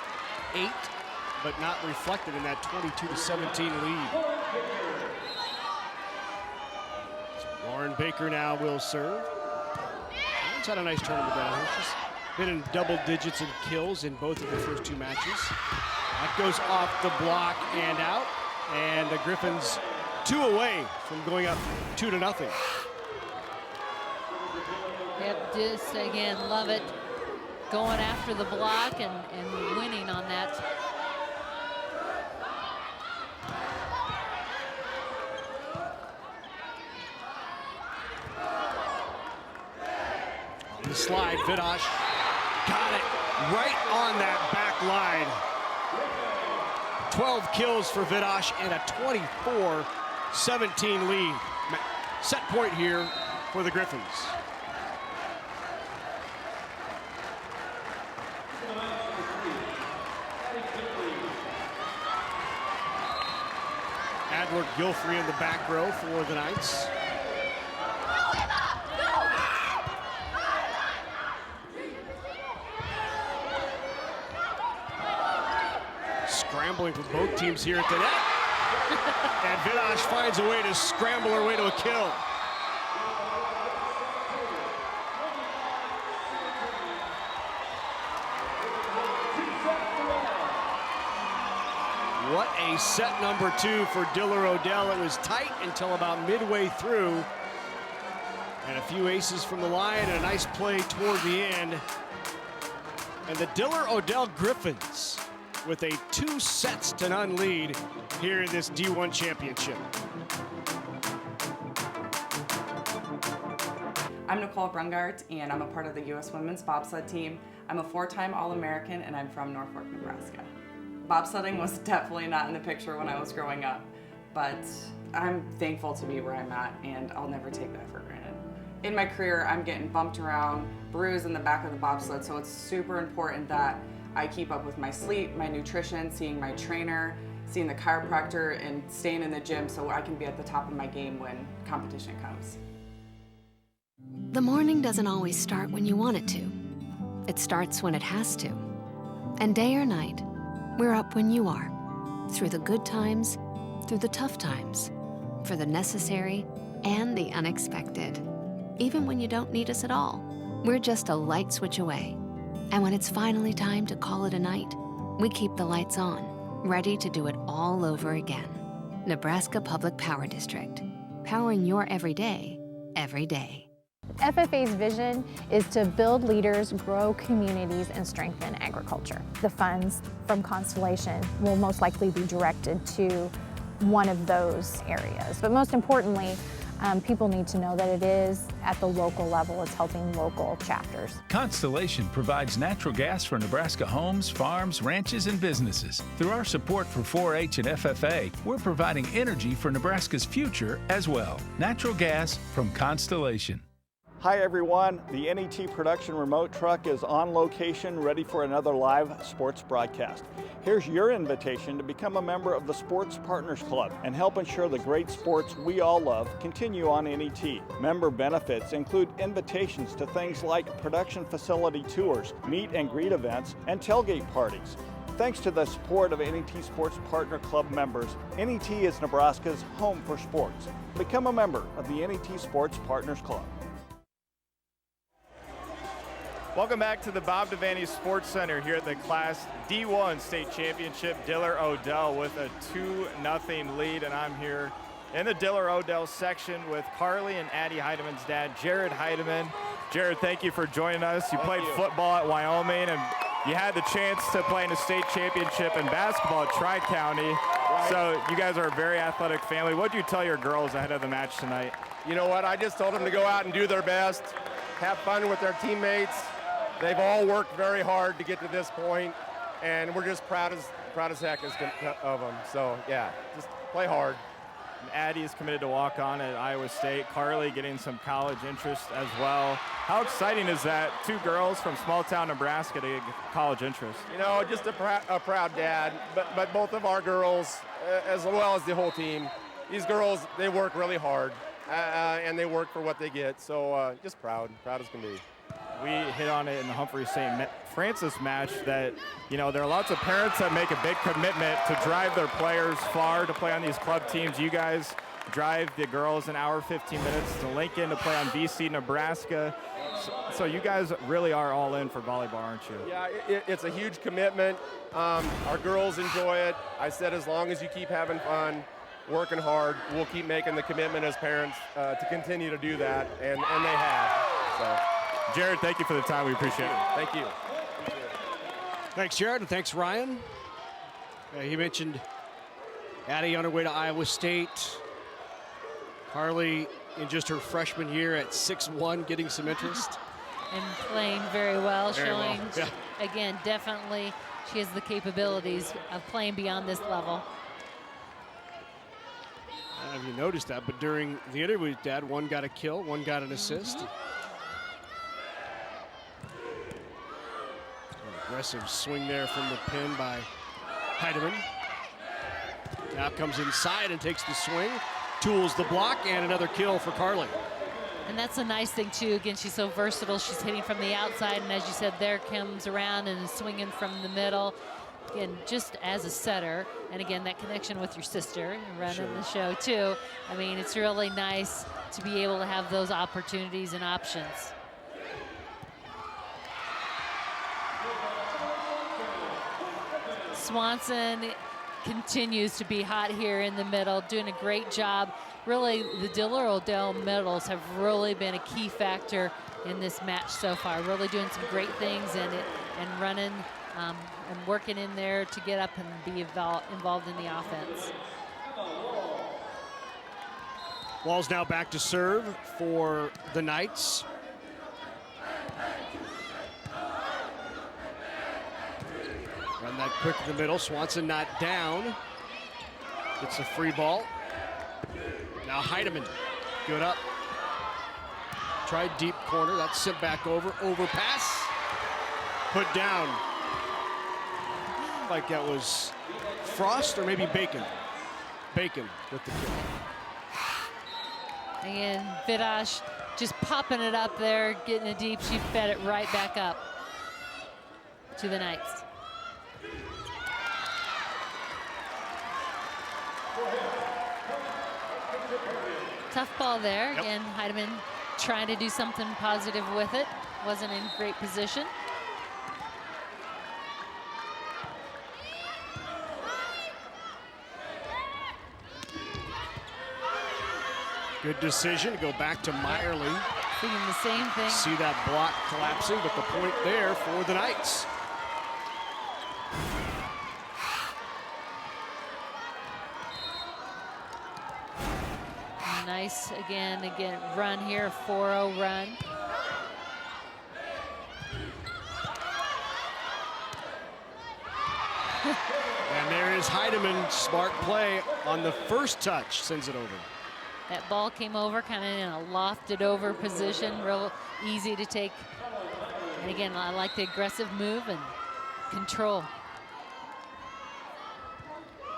8, but not reflected in that 22-17 lead. Lauren Baker now will serve. She's had a nice tournament down here. She's been in double digits in kills in both of the first 2 matches. That goes off the block and out. And the Griffins 2 away from going up 2-0. Yep, just again, love it. Going after the block and winning on that. On the slide, Vidosh got it right on that back line. 12 kills for Vidosh and a 24-17 lead. Set point here for the Griffins. Adler Gilfrey in the back row for the Knights. Scrambling for both teams here at the net. And Vidosh finds a way to scramble her way to a kill. What a set number 2 for Diller-Odell. It was tight until about midway through. And a few aces from the line and a nice play toward the end. And the Diller-Odell Griffins with a 2-0 lead here in this D1 championship. I'm Nicole Brungart, and I'm a part of the U.S. Women's Bobsled team. I'm a 4-time All-American, and I'm from Norfolk, Nebraska. Bobsledding was definitely not in the picture when I was growing up, but I'm thankful to be where I'm at, and I'll never take that for granted. In my career, I'm getting bumped around, bruised in the back of the bobsled, so it's super important that I keep up with my sleep, my nutrition, seeing my trainer, seeing the chiropractor, and staying in the gym so I can be at the top of my game when competition comes. The morning doesn't always start when you want it to. It starts when it has to. And day or night, we're up when you are. Through the good times, through the tough times, for the necessary and the unexpected. Even when you don't need us at all, we're just a light switch away. And when it's finally time to call it a night, we keep the lights on, ready to do it all over again. Nebraska Public Power District, powering your everyday, every day. FFA's vision is to build leaders, grow communities, and strengthen agriculture. The funds from Constellation will most likely be directed to one of those areas. But most importantly, people need to know that it is at the local level. It's helping local chapters. Constellation provides natural gas for Nebraska homes, farms, ranches, and businesses. Through our support for 4-H and FFA, we're providing energy for Nebraska's future as well. Natural gas from Constellation. Hi everyone, the NET production remote truck is on location ready for another live sports broadcast. Here's your invitation to become a member of the Sports Partners Club and help ensure the great sports we all love continue on NET. Member benefits include invitations to things like production facility tours, meet and greet events, and tailgate parties. Thanks to the support of NET Sports Partner Club members, NET is Nebraska's home for sports. Become a member of the NET Sports Partners Club. Welcome back to the Bob Devaney Sports Center here at the Class D1 State Championship. Diller-Odell with a 2-0 lead, and I'm here in the Diller-Odell section with Carly and Addie Heideman's dad, Jared Heideman. Jared, thank you for joining us. You played football at Wyoming, and you had the chance to play in a state championship in basketball at Tri-County. So you guys are a very athletic family. What did you tell your girls ahead of the match tonight? You know what? I just told them to go out and do their best, have fun with their teammates. They've all worked very hard to get to this point, and we're just proud as heck of them. So, yeah, just play hard. Addie is committed to walk on at Iowa State. Carly getting some college interest as well. How exciting is that? 2 girls from small town Nebraska to get college interest. You know, just a proud dad, but both of our girls, as well as the whole team, these girls, they work really hard, and they work for what they get. So just proud as can be. We hit on it in the Humphrey St. Francis match that, you know, there are lots of parents that make a big commitment to drive their players far to play on these club teams. You guys drive the girls an hour, 15 minutes to Lincoln to play on BC, Nebraska. So you guys really are all in for volleyball, aren't you? Yeah, it's a huge commitment. Our girls enjoy it. I said as long as you keep having fun, working hard, we'll keep making the commitment as parents to continue to do that, and they have. So. Jared, thank you for the time. We appreciate it. Thank you. Thanks, Jared, and thanks, Ryan. He mentioned Addie on her way to Iowa State. Carly in just her freshman year at 6'1", getting some interest. And playing very well, Very showing, well. Yeah. again, definitely she has the capabilities of playing beyond this level. I don't know if you noticed that, but during the interview with Dad, one got a kill, one got an assist. Aggressive swing there from the pin by Heidemann. Now comes inside and takes the swing, tools the block, and another kill for Carly. And that's a nice thing, too. Again, she's so versatile. She's hitting from the outside, and as you said, there comes around and is swinging from the middle. Again, just as a setter, and again, that connection with your sister and running the show, too. I mean, it's really nice to be able to have those opportunities and options. Swanson continues to be hot here in the middle, doing a great job. Really, the Diller-Odell medals have really been a key factor in this match so far. Really doing some great things and running and working in there to get up and be involved in the offense. Ball's now back to serve for the Knights. Run that quick in the middle. Swanson not down. Gets a free ball. Now Heidemann, good up. Tried deep corner. That's sent back over. Overpass. Put down. Like that was Frost or maybe Bacon. Bacon with the kill. Again, Vidash just popping it up there, getting it deep. She fed it right back up to the Knights. Tough ball there. Yep. Again, Heidemann trying to do something positive with it. Wasn't in great position. Good decision to go back to Meyerly. Thinking the same thing. See that block collapsing, but the point there for the Knights. Nice, again, run here, 4-0 run. And there is Heidemann, smart play on the first touch, sends it over. That ball came over kind of in a lofted over position, real easy to take. And again, I like the aggressive move and control.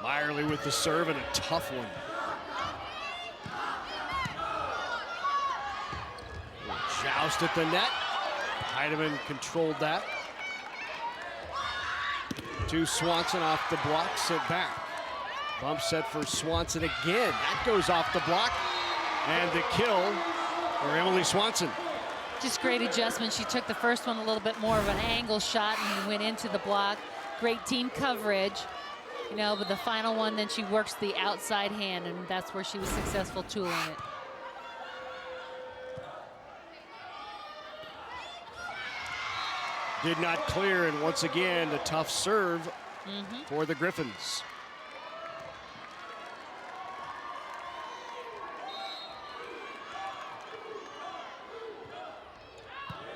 Meyerly with the serve and a tough one. Joust at the net. Heidemann controlled that. To Swanson off the block, sent back. Bump set for Swanson again. That goes off the block. And the kill for Emily Swanson. Just great adjustment. She took the first one a little bit more of an angle shot and went into the block. Great team coverage. You know, but the final one, then she works the outside hand, and that's where she was successful tooling it. Did not clear, and once again, a tough serve for the Griffins.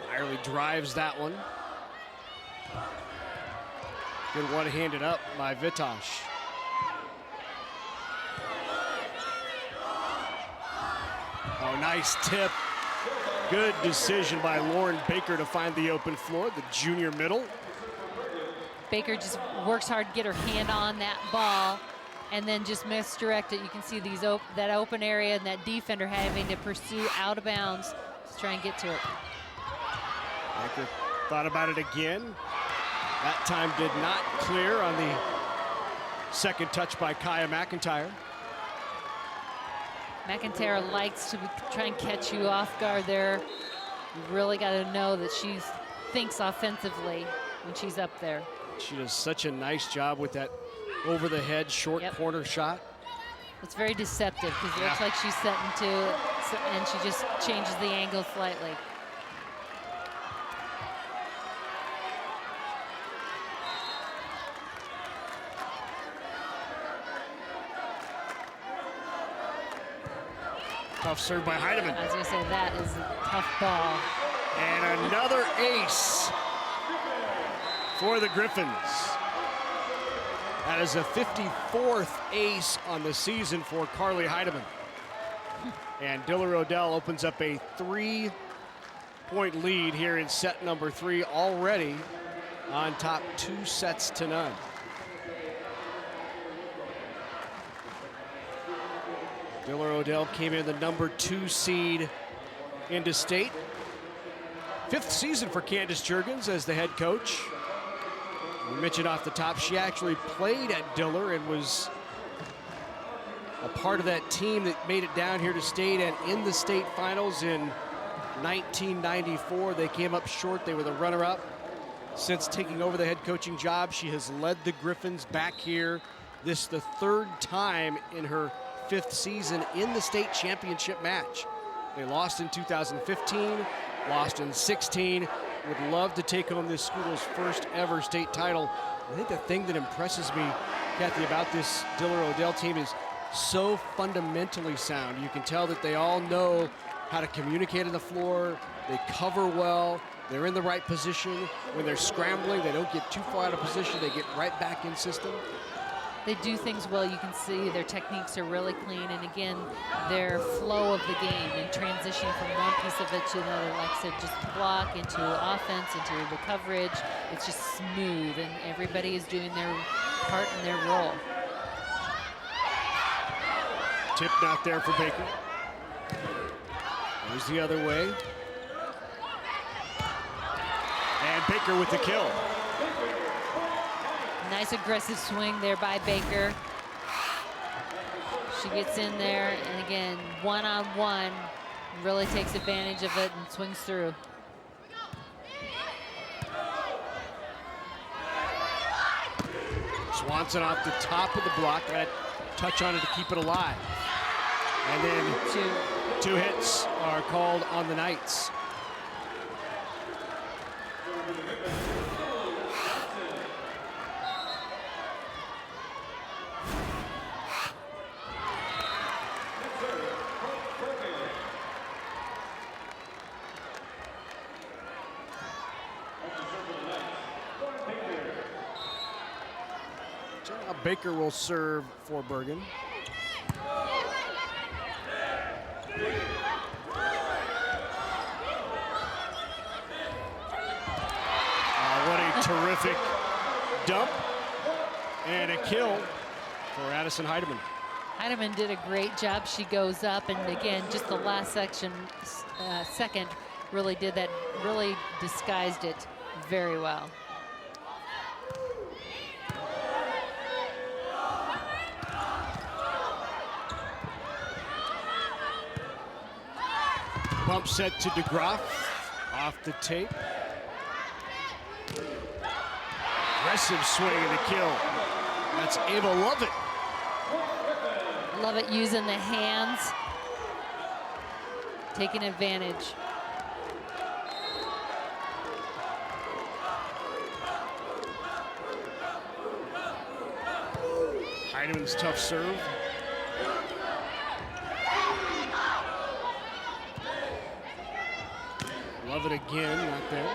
Meyerly drives that one. Good one-handed up by Vitosh. Oh, nice tip. Good decision by Lauren Baker to find the open floor, the junior middle. Baker just works hard to get her hand on that ball and then just misdirect it. You can see that open area and that defender having to pursue out of bounds to try and get to it. Baker thought about it again. That time did not clear on the second touch by Kaya McIntyre. McIntyre likes to try and catch you off guard there. You really got to know that she thinks offensively when she's up there. She does such a nice job with that over the head short corner shot. It's very deceptive because it looks like she's setting to, and she just changes the angle slightly. Tough serve by Heidemann. I was going to say, that is a tough ball. And another ace for the Griffins. That is a 54th ace on the season for Carly Heidemann. And Diller-Odell opens up a 3-point lead here in set number 3, already on top 2-0. Diller-Odell came in the number 2 seed into state. 5th season for Candace Juergens as the head coach. We mentioned off the top, she actually played at Diller and was a part of that team that made it down here to state and in the state finals in 1994. They came up short. They were the runner-up. Since taking over the head coaching job, she has led the Griffins back here. This is the 3rd time in her 5th season in the state championship match. They lost in 2015, lost in 16. Would love to take home this school's first ever state title. I think the thing that impresses me, Kathy, about this Diller-Odell team is so fundamentally sound. You can tell that they all know how to communicate on the floor. They cover well. They're in the right position. When they're scrambling, they don't get too far out of position. They get right back in system. They do things well. You can see their techniques are really clean, and again, their flow of the game and transition from one piece of it to another, like I said, just block into offense, into the coverage. It's just smooth, and everybody is doing their part in their role. Tip not there for Baker. Goes the other way. And Baker with the kill. Nice aggressive swing there by Baker. She gets in there, and again, one-on-one, really takes advantage of it and swings through. Swanson off the top of the block, got a touch on it to keep it alive. And then two hits are called on the Knights. Baker will serve for Bergan. What a terrific dump and a kill for Addison Heidemann. Heidemann did a great job. She goes up, and again, just the last second really did that, really disguised it very well. Bump set to DeGraff off the tape. Aggressive swing and a kill. That's Ava Lovett. Lovett using the hands, taking advantage. Heidemann's tough serve. Love it again, not there.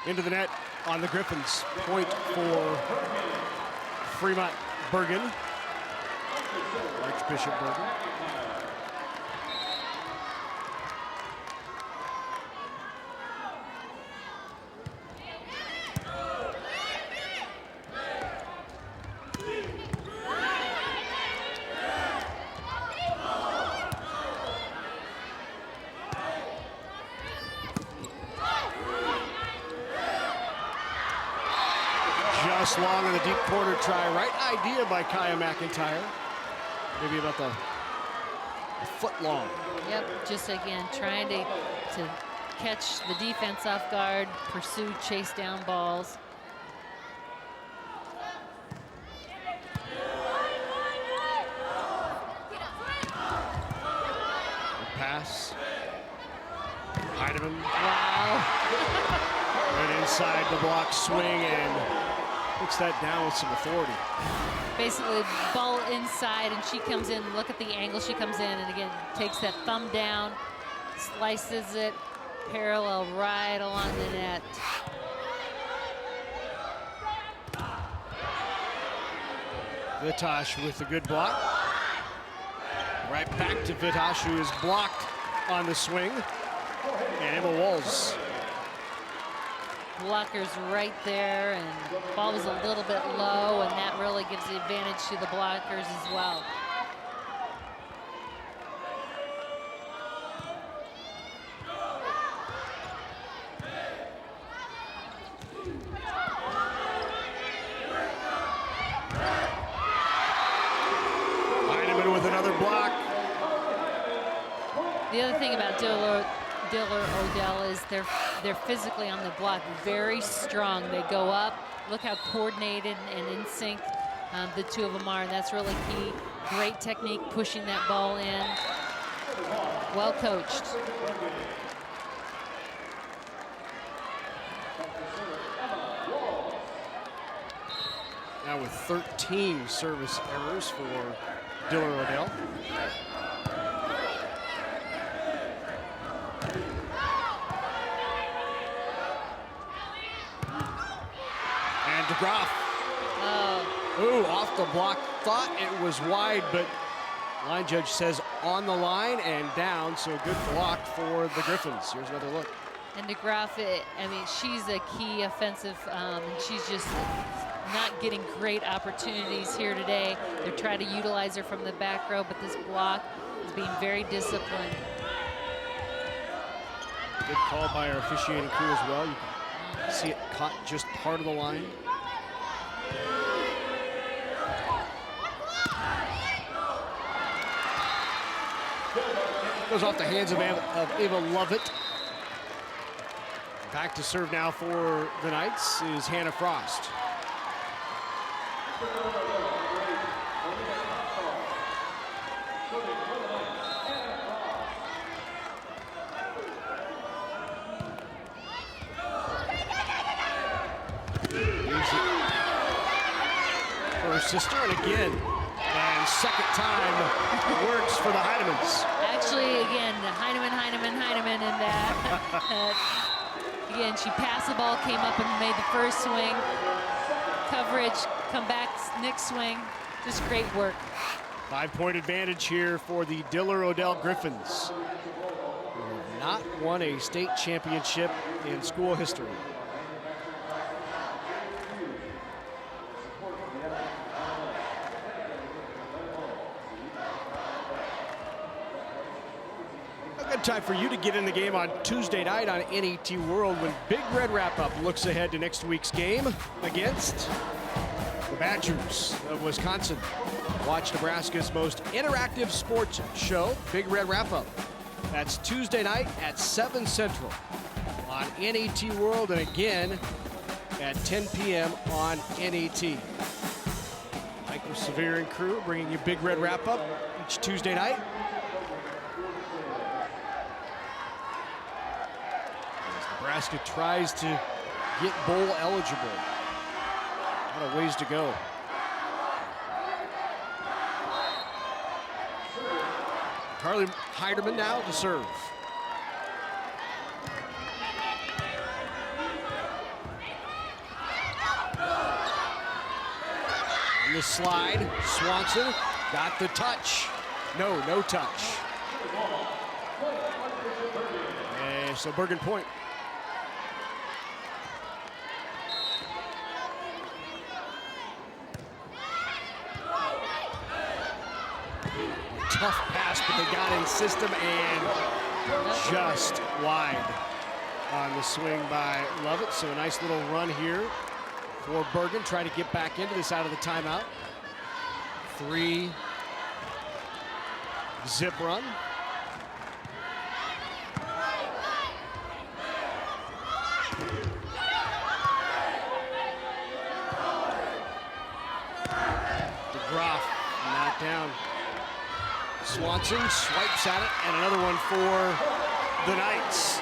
Into the net on the Griffins. Point for Fremont Bergan. Archbishop Bergan. Just long in the deep corner try. Right idea by Kaya McIntyre. Maybe about a foot long. Yep, just again trying to catch the defense off guard, pursue, chase down balls. Good pass. Heidemann. Wow. And inside the block swing and puts that down with some authority. Basically, ball inside, and she comes in. Look at the angle she comes in, and again, takes that thumb down, slices it parallel right along the net. Vitosh with a good block. Right back to Vitosh, who is blocked on the swing. And Emma Walls. Blockers right there, and ball was a little bit low, and that really gives the advantage to the blockers as well. Heidemann with another block. The other thing about Diller-Odell is they're physically on the block very strong. They go up. Look how coordinated and in sync the two of them are, and that's really key. Great technique pushing that ball in. Well coached. Now with 13 service errors for Diller-Odell. DeGraff. Ooh, off the block. Thought it was wide, but line judge says on the line and down, so good block for the Griffins. Here's another look. And DeGraff, I mean, she's a key offensive. She's just not getting great opportunities here today. They're trying to utilize her from the back row, but this block is being very disciplined. Good call by our officiating crew as well. You can see it caught just part of the line. Goes off the hands of Ava Lovett. Back to serve now for the Knights is Hannah Frost. For her sister, and again, and second time works for the Heidemans. Actually, again, Heinemann, and that. Again, she passed the ball, came up and made the first swing. Coverage, come back, next swing. Just great work. 5-point advantage here for the Diller-Odell Griffins, who have not won a state championship in school history. Good time for you to get in the game on Tuesday night on NET World when Big Red Wrap-Up looks ahead to next week's game against the Badgers of Wisconsin. Watch Nebraska's most interactive sports show, Big Red Wrap-Up. That's Tuesday night at 7 Central on NET World, and again at 10 p.m. on NET. Michael Severe and crew bringing you Big Red Wrap-Up each Tuesday night. Nebraska tries to get bowl eligible. A lot of ways to go. Carly Heidemann now to serve. On the slide, Swanson got the touch. No touch. And so Bergan point. Tough pass, but they got in system and just wide on the swing by Lovett. So a nice little run here for Bergan, trying to get back into this out of the timeout. 3 zip run. DeGroff not down. Swanson swipes at it, and another one for the Knights.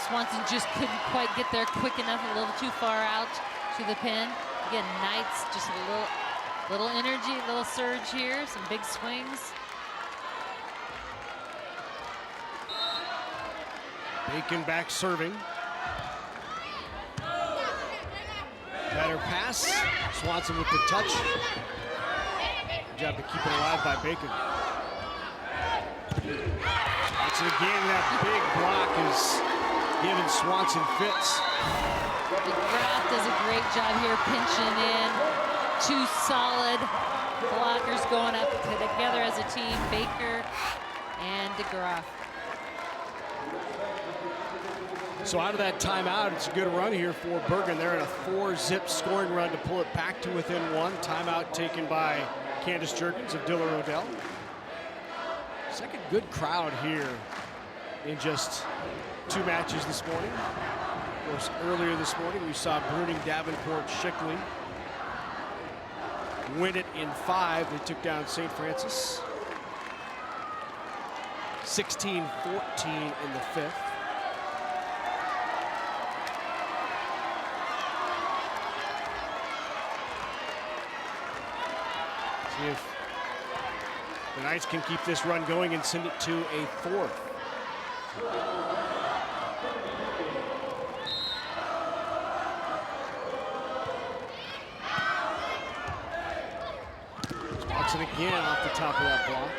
Swanson just couldn't quite get there quick enough, a little too far out to the pin. Again, Knights just a little energy, a little surge here, some big swings. Bacon back serving. Better pass. Swanson with the touch. Good job to keep it alive by Bacon. Swanson again, that big block is giving Swanson fits. DeGroff does a great job here pinching in. 2 solid blockers going up together as a team, Baker and DeGroff. So out of that timeout, it's a good run here for Bergan. They're in a 4-zip scoring run to pull it back to within 1. Timeout taken by Candace Jerkins of Diller-Odell. Second good crowd here in just 2 matches this morning. Of course, earlier this morning, we saw Bruning, Davenport, Shickley win it in 5. They took down St. Francis 16-14 in the 5th. See if the Knights can keep this run going and send it to a 4th. Swanson again off the top of that block.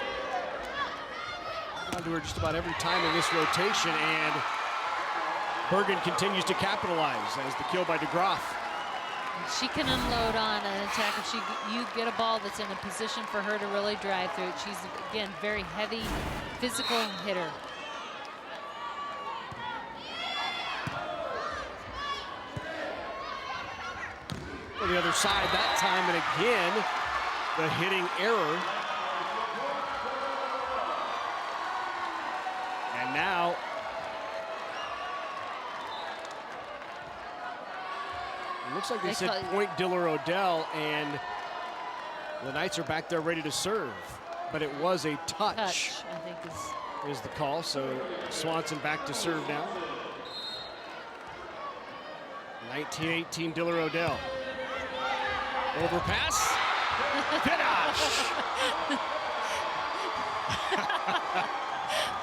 On to her just about every time in this rotation, and Bergan continues to capitalize as the kill by DeGroff. She can unload on an attack if you get a ball that's in a position for her to really drive through it. She's, again, very heavy, physical hitter. On the other side that time, and again, the hitting error. And now it looks like they said point Diller-Odell, and the Knights are back there ready to serve. But it was a touch I think is the call. So Swanson back to serve now. 19-18 Diller-Odell. Overpass. Finish.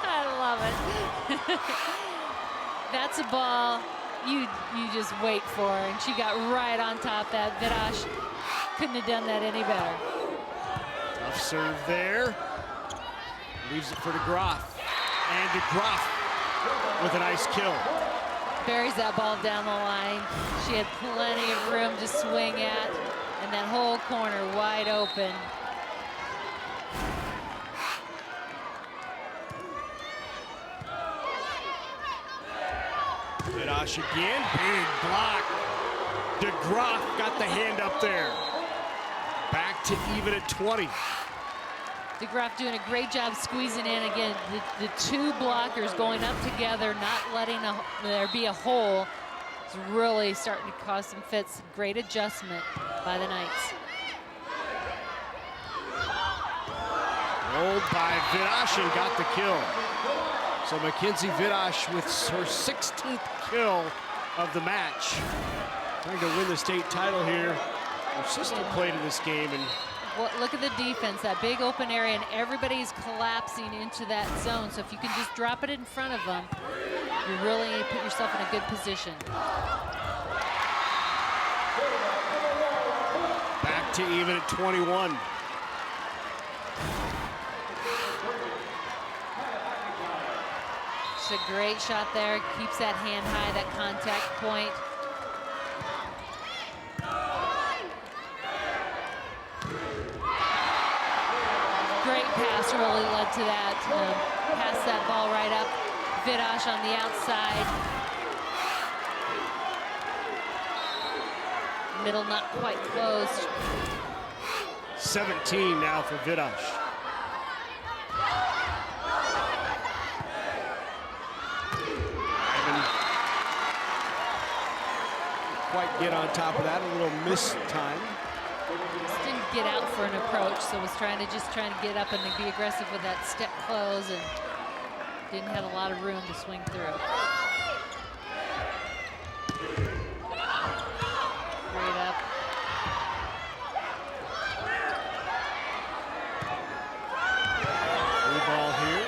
I love it. That's a ball you just wait for, and she got right on top. That Vidash couldn't have done that any better. Tough serve there. Leaves it for DeGroff. And DeGroff with a nice kill. Buries that ball down the line. She had plenty of room to swing at, and that whole corner wide open. Vidash again, big block. DeGroff got the hand up there. Back to even at 20. DeGroff doing a great job squeezing in. Again, the 2 blockers going up together, not letting there be a hole. It's really starting to cause some fits. Great adjustment by the Knights. Rolled by Vidash and got the kill. So Mackenzie Vidash with her 16th kill of the match. Trying to win the state title here. Her sister played in this game, and well, look at the defense, that big open area, and everybody's collapsing into that zone. So if you can just drop it in front of them, you really put yourself in a good position. Back to even at 21. It's a great shot there. Keeps that hand high, that contact point. Great pass really led to that. Pass that ball right up. Vidash on the outside. Middle not quite closed. 17 now for Vidash. Quite get on top of that, a little miss time. Just didn't get out for an approach, so was trying to get up and be aggressive with that step close, and didn't have a lot of room to swing through. Straight up. Blue ball here.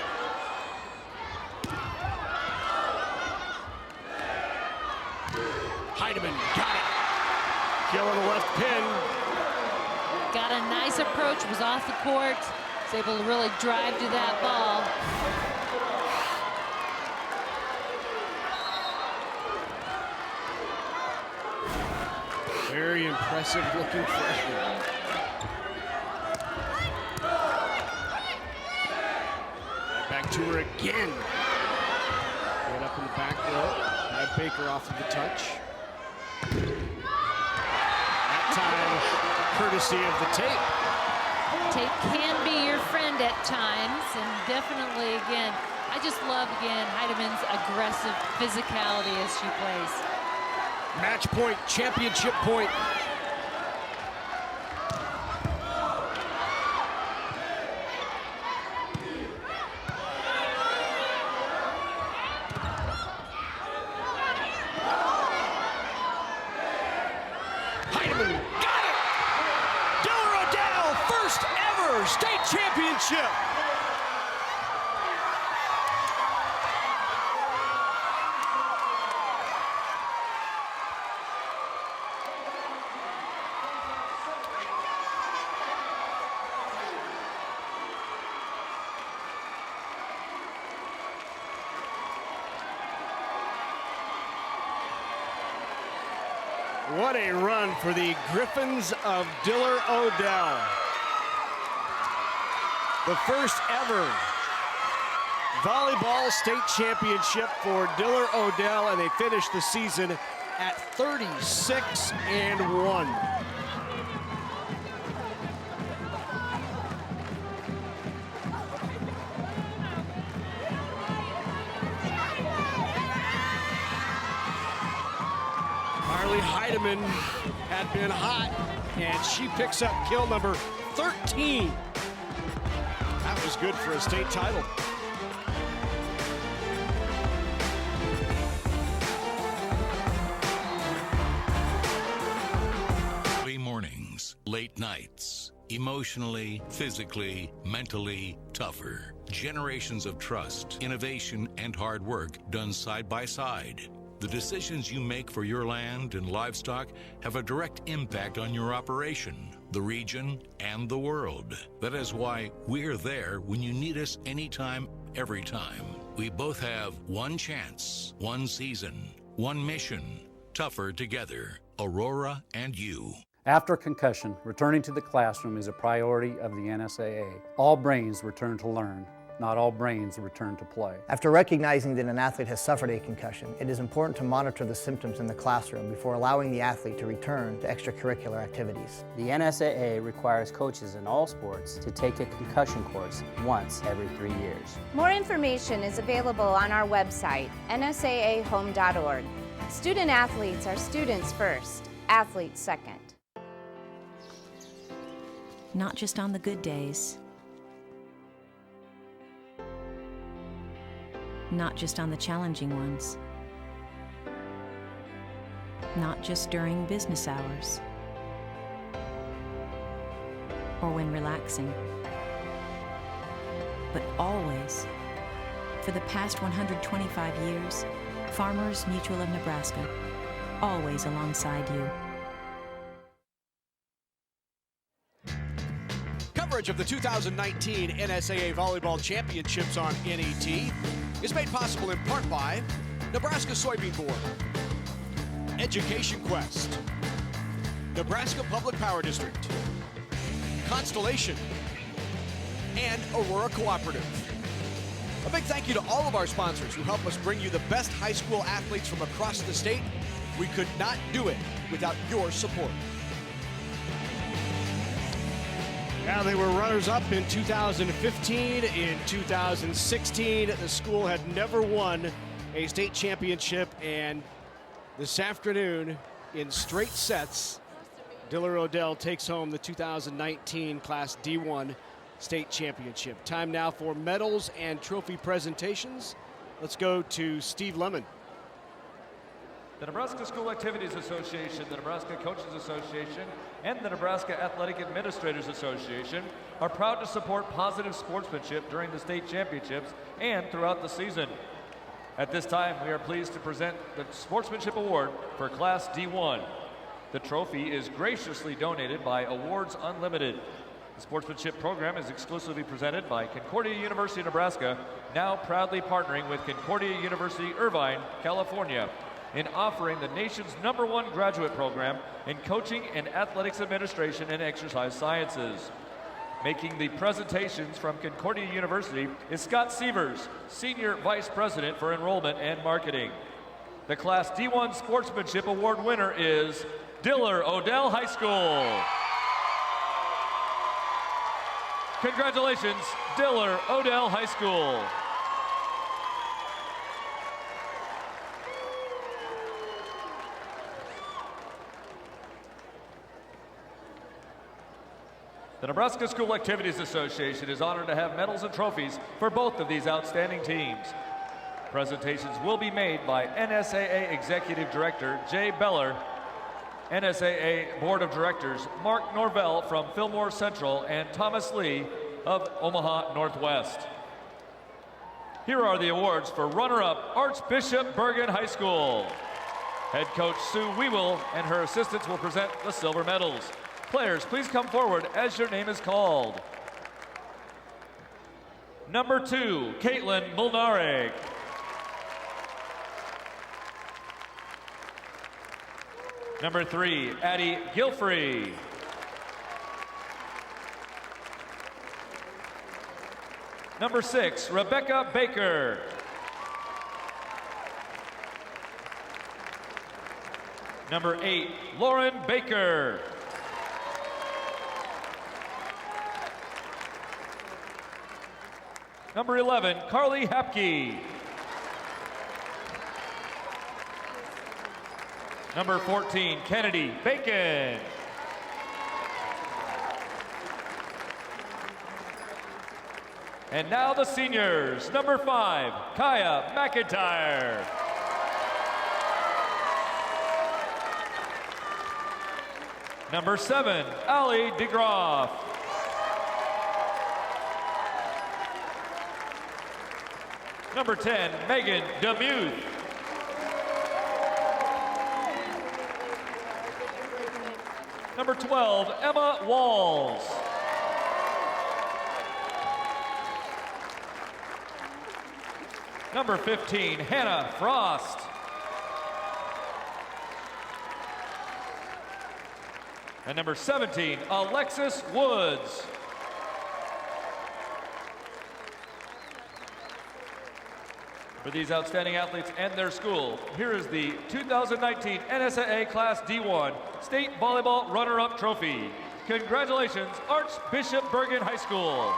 Heidemann got it. Killing the left pin. Got a nice approach, was off the court. Was able to really drive to that ball. Very impressive looking freshman. Back to her again. Right up in the back row. Had Baker off of the touch. That time, courtesy of the tape. Tape can be your friend at times, and definitely, again, I just love, again, Heidemann's aggressive physicality as she plays. Match point, championship point. Heidemann got it! Diller-Odell, first ever state championship. What a run for the Griffins of Diller-Odell. The first ever volleyball state championship for Diller-Odell, and they finished the season at 36-1. Heidemann had been hot, and she picks up kill number 13. That was good for a state title. Early mornings, late nights, emotionally, physically, mentally tougher. Generations of trust, innovation, and hard work done side by side. The decisions you make for your land and livestock have a direct impact on your operation, the region, and the world. That is why we're there when you need us anytime, every time. We both have one chance, one season, one mission, tougher together. Aurora and you. After concussion, returning to the classroom is a priority of the NSAA. All brains return to learn. Not all brains return to play. After recognizing that an athlete has suffered a concussion, it is important to monitor the symptoms in the classroom before allowing the athlete to return to extracurricular activities. The NSAA requires coaches in all sports to take a concussion course once every 3 years. More information is available on our website, nsaahome.org. Student athletes are students first, athletes second. Not just on the good days. Not just on the challenging ones. Not just during business hours. Or when relaxing. But always. For the past 125 years, Farmers Mutual of Nebraska, always alongside you. Coverage of the 2019 NSAA Volleyball Championships on NET is made possible in part by Nebraska Soybean Board, Education Quest, Nebraska Public Power District, Constellation, and Aurora Cooperative. A big thank you to all of our sponsors who help us bring you the best high school athletes from across the state. We could not do it without your support. Now, they were runners-up in 2015. In 2016, the school had never won a state championship, and this afternoon, in straight sets, Diller-Odell takes home the 2019 Class D1 state championship. Time now for medals and trophy presentations. Let's go to Steve Lemon. The Nebraska School Activities Association, the Nebraska Coaches Association, and the Nebraska Athletic Administrators Association are proud to support positive sportsmanship during the state championships and throughout the season. At this time, we are pleased to present the Sportsmanship Award for Class D1. The trophy is graciously donated by Awards Unlimited. The sportsmanship program is exclusively presented by Concordia University, Nebraska, now proudly partnering with Concordia University, Irvine, California, in offering the nation's #1 graduate program in coaching and athletics administration and exercise sciences. Making the presentations from Concordia University is Scott Sievers, Senior Vice President for Enrollment and Marketing. The Class D1 Sportsmanship Award winner is Diller-Odell High School. Congratulations, Diller-Odell High School. The Nebraska School Activities Association is honored to have medals and trophies for both of these outstanding teams. Presentations will be made by NSAA Executive Director Jay Beller, NSAA Board of Directors Mark Norvell from Fillmore Central, and Thomas Lee of Omaha Northwest. Here are the awards for runner-up Archbishop Bergan High School. Head coach Sue Weewell and her assistants will present the silver medals. Players, please come forward as your name is called. Number 2, Caitlin Mulnarek. Number 3, Addie Gilfrey. Number 6, Rebecca Baker. Number 8, Lauren Baker. Number 11, Carly Hapke. Number 14, Kennedy Bacon. And now the seniors. Number 5, Kaya McIntyre. Number 7, Allie DeGroff. Number 10, Megan Demuth. Number 12, Emma Walls. Number 15, Hannah Frost. And number 17, Alexis Woods. For these outstanding athletes and their school, here is the 2019 NSAA Class D1 State Volleyball Runner-Up Trophy. Congratulations, Archbishop Bergan High School.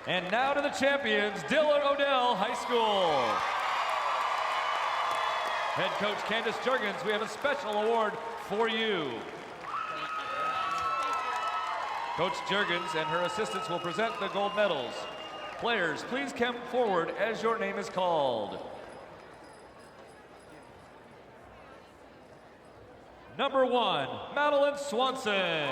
And now to the champions, Diller-Odell High School. Head coach Candace Juergens, we have a special award for you. Coach Juergens and her assistants will present the gold medals. Players, please come forward as your name is called. Number 1, Madeline Swanson.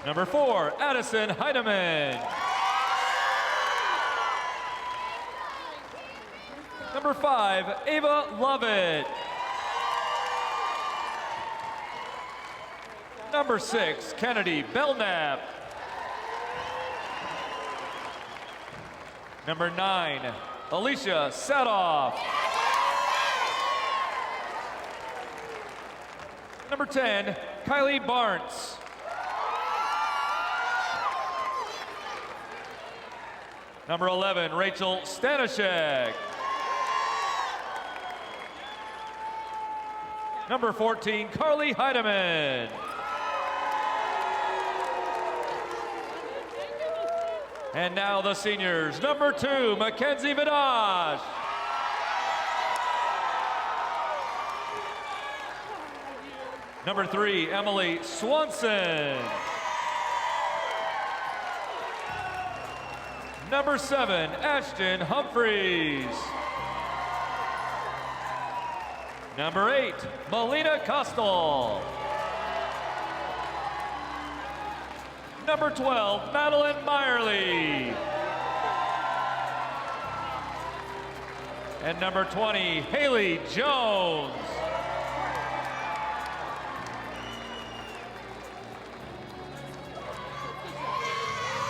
Number 4, Addison Heidemann. Number 5, Ava Lovett. Number 6, Kennedy Belknap. Number 9, Alicia Sadoff. Number 10, Kylie Barnes. Number 11, Rachel Stanishek. Number 14, Carly Heidemann. And now the seniors. Number 2, Mackenzie Vidash. Number 3, Emily Swanson. Number 7, Ashton Humphreys. Number 8, Melina Costal. Number 12, Madeline Meyerly. And number 20, Haley Jones.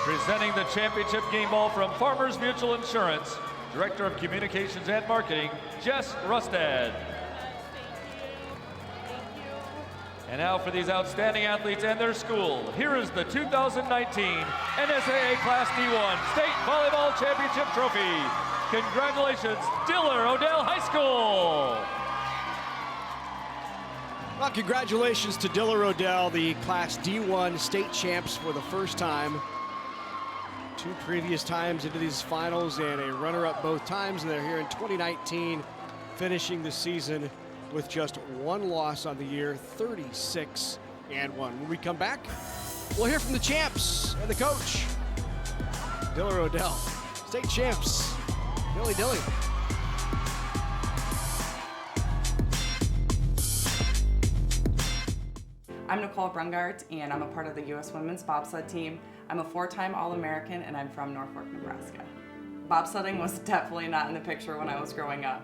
Presenting the championship game ball from Farmers Mutual Insurance, Director of Communications and Marketing, Jess Rustad. And now for these outstanding athletes and their school, here is the 2019 NSAA Class D1 State Volleyball Championship Trophy. Congratulations, Diller-Odell High School. Well, congratulations to Diller-Odell, the Class D1 state champs for the first time. 2 previous times into these finals and a runner-up both times, and they're here in 2019, finishing the season with just 1 loss on the year, 36-1. When we come back, we'll hear from the champs and the coach. Diller-Odell, state champs, Dilly. I'm Nicole Brungart, and I'm a part of the U.S. Women's Bobsled team. I'm a 4-time All-American, and I'm from Norfolk, Nebraska. Bobsledding was definitely not in the picture when I was growing up,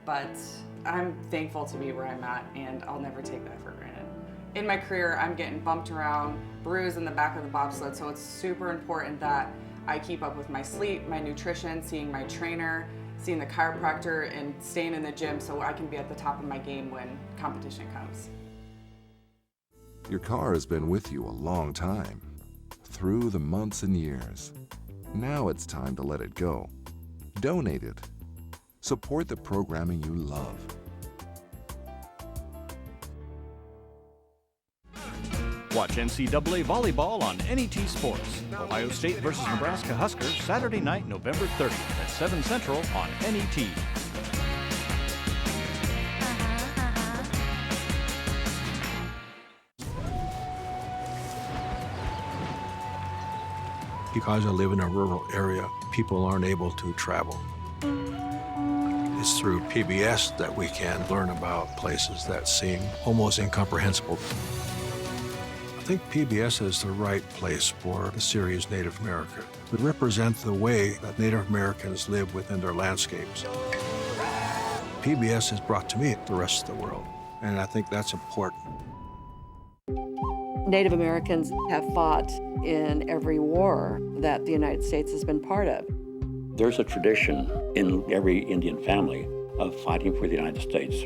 but I'm thankful to be where I'm at, and I'll never take that for granted. In my career, I'm getting bumped around, bruised in the back of the bobsled, so it's super important that I keep up with my sleep, my nutrition, seeing my trainer, seeing the chiropractor, and staying in the gym so I can be at the top of my game when competition comes. Your car has been with you a long time, through the months and years. Now it's time to let it go. Donate it. Support the programming you love. Watch NCAA Volleyball on NET Sports. Ohio State versus Nebraska Huskers, Saturday night, November 30th at 7 Central on NET. Because I live in a rural area, people aren't able to travel. It's through PBS that we can learn about places that seem almost incomprehensible. I think PBS is the right place for the series Native America. It represents the way that Native Americans live within their landscapes. PBS has brought to me the rest of the world, and I think that's important. Native Americans have fought in every war that the United States has been part of. There's a tradition in every Indian family of fighting for the United States.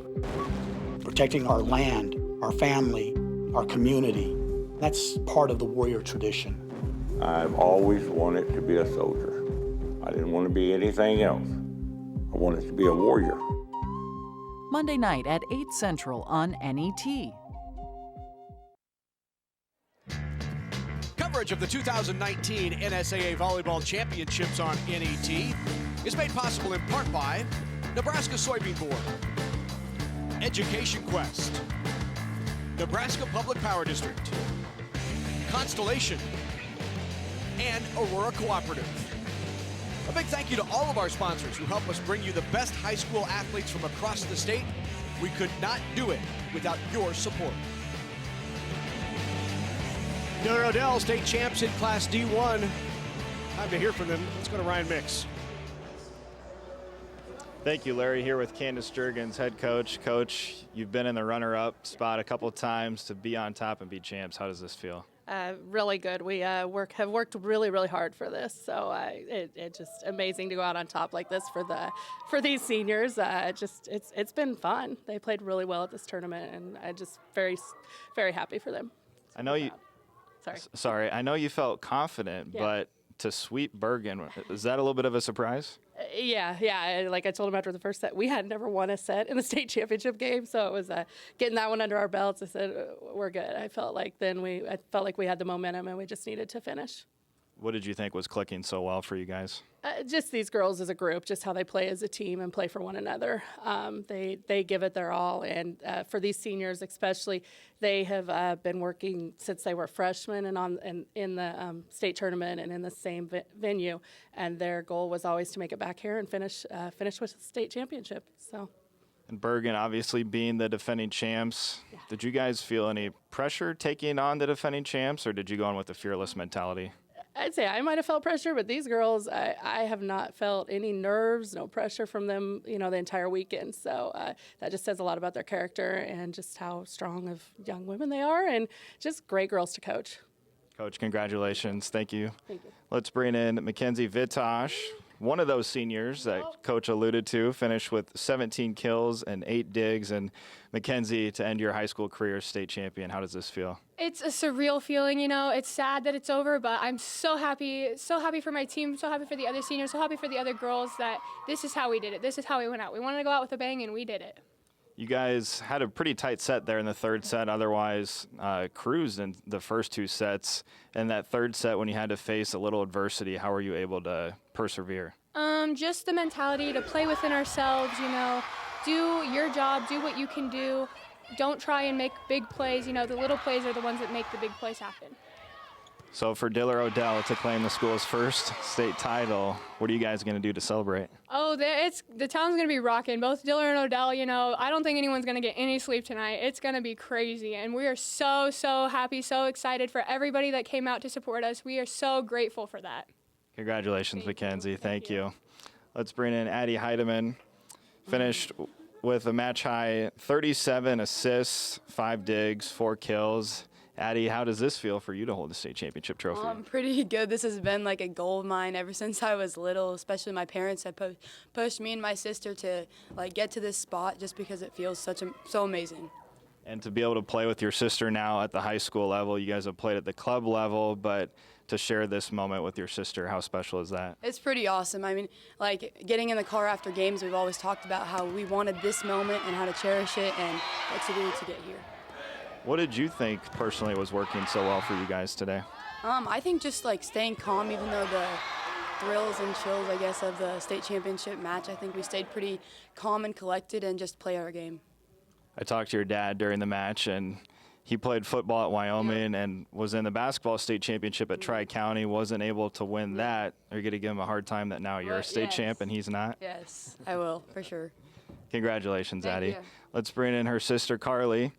Protecting our land, our family, our community, that's part of the warrior tradition. I've always wanted to be a soldier. I didn't want to be anything else. I wanted to be a warrior. Monday night at 8 Central on NET. Coverage of the 2019 NSAA Volleyball Championships on NET is made possible in part by Nebraska Soybean Board, Education Quest, Nebraska Public Power District, Constellation, and Aurora Cooperative. A big thank you to all of our sponsors who help us bring you the best high school athletes from across the state. We could not do it without your support. Diller-Odell, state champs in Class D1. Time to hear from them. Let's go to Ryan Mix. Thank you, Larry. Here with Candace Jurgens, head coach. Coach, you've been in the runner-up spot a couple times. To be on top and be champs, how does this feel? Really good. We have worked really, really hard for this. So it's just amazing to go out on top like this for these seniors. It's been fun. They played really well at this tournament, and I'm just very, very happy for them. I know you. Sorry. I know you felt confident, but to sweep Bergan, is that a little bit of a surprise? Yeah. Like I told him after the first set, we had never won a set in the state championship game, so it was getting that one under our belts. I said, we're good. I felt like we had the momentum, and we just needed to finish. What did you think was clicking so well for you guys? Just these girls as a group, just how they play as a team and play for one another. They give it their all, and for these seniors especially, they have been working since they were freshmen and in the state tournament and in the same venue, and their goal was always to make it back here and finish with the state championship. So. And Bergan, obviously being the defending champs, did you guys feel any pressure taking on the defending champs, or did you go in with a fearless mentality? I'd say I might have felt pressure, but these girls, I have not felt any nerves, no pressure from them, the entire weekend. So that just says a lot about their character and just how strong of young women they are, and just great girls to coach. Coach, congratulations. Thank you. Thank you. Let's bring in Mackenzie Vitosh, one of those seniors that Coach alluded to, finished with 17 kills and 8 digs. And Mackenzie, to end your high school career state champion, how does this feel? It's a surreal feeling, It's sad that it's over, but I'm so happy for my team, so happy for the other seniors, so happy for the other girls that this is how we did it. This is how we went out. We wanted to go out with a bang, and we did it. You guys had a pretty tight set there in the third set, otherwise cruised in the first 2 sets. And that third set, when you had to face a little adversity, how were you able to persevere? Just the mentality to play within ourselves, do your job, do what you can do. Don't try and make big plays. The little plays are the ones that make the big plays happen. So for Diller-Odell to claim the school's first state title, what are you guys going to do to celebrate? The town's going to be rocking. Both Diller and Odell, I don't think anyone's going to get any sleep tonight. It's going to be crazy, and we are so, so happy, so excited for everybody that came out to support us. We are so grateful for that. Congratulations, Mackenzie. Thank you. Let's bring in Addie Heidemann. Finished with a match-high 37 assists, 5 digs, 4 kills. Addie, how does this feel for you to hold the state championship trophy? Pretty good. This has been like a goal of mine ever since I was little, especially my parents have pushed me and my sister to get to this spot just because it feels so amazing. And to be able to play with your sister now at the high school level, you guys have played at the club level, but to share this moment with your sister, how special is that? It's pretty awesome. I mean, getting in the car after games, we've always talked about how we wanted this moment and how to cherish it, and what to do to get here. What did you think personally was working so well for you guys today? I think just staying calm, even though the thrills and chills, I guess, of the state championship match, I think we stayed pretty calm and collected and just play our game. I talked to your dad during the match, and he played football at Wyoming and was in the basketball state championship at Tri-County, wasn't able to win that. Are you going to give him a hard time that now you're a state champ and he's not? Yes, I will, for sure. Congratulations, Thank Addie. you. Let's bring in her sister, Carly.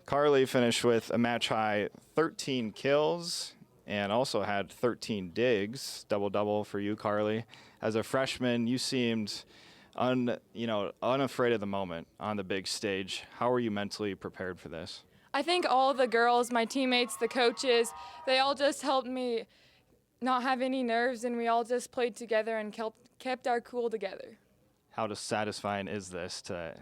Carly finished with a match-high 13 kills and also had 13 digs, double-double for you, Carly. As a freshman, you seemed unafraid of the moment on the big stage. How were you mentally prepared for this? I think all the girls, my teammates, the coaches, they all just helped me not have any nerves, and we all just played together and kept our cool together. How satisfying is this to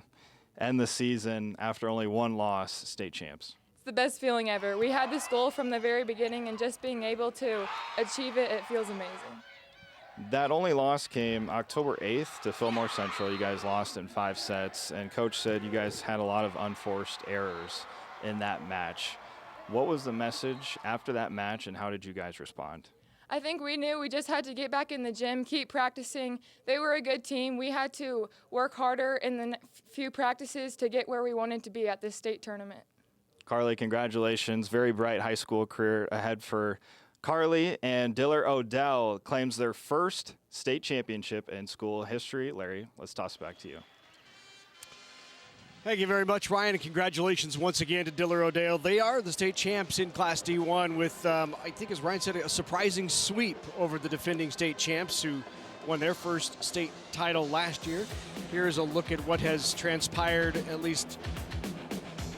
end the season after only 1 loss, state champs? It's the best feeling ever. We had this goal from the very beginning, and just being able to achieve it, it feels amazing. That only loss came October 8th to Fillmore Central. You guys lost in 5 sets, and Coach said you guys had a lot of unforced errors in that match. What was the message after that match, and how did you guys respond? I think we knew we just had to get back in the gym, keep practicing. They were a good team. We had to work harder in the few practices to get where we wanted to be at this state tournament. Carly, congratulations. Very bright high school career ahead for Carly, and Diller-Odell claims their first state championship in school history. Larry, let's toss it back to you. Thank you very much, Ryan, and congratulations once again to Diller-Odell. They are the state champs in Class D1 with, I think as Ryan said, a surprising sweep over the defending state champs who won their first state title last year. Here's a look at what has transpired, at least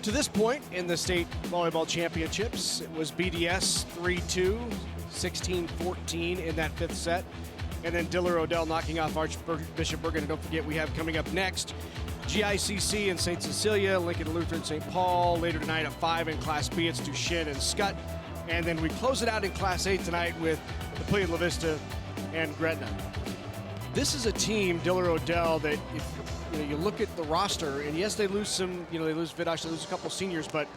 to this point, in the state volleyball championships. It was BDS 3-2, 16-14 in that fifth set. And then Diller-Odell knocking off Archbishop Bergan. And don't forget, we have coming up next GICC in St. Cecilia, Lincoln Lutheran St. Paul. Later tonight at 5 in Class B, it's Duchesne and Scott. And then we close it out in Class A tonight with Napoleon La Vista and Gretna. This is a team, Diller-Odell, that if you look at the roster, and yes, they lose some, they lose Vidash, they lose a couple seniors, but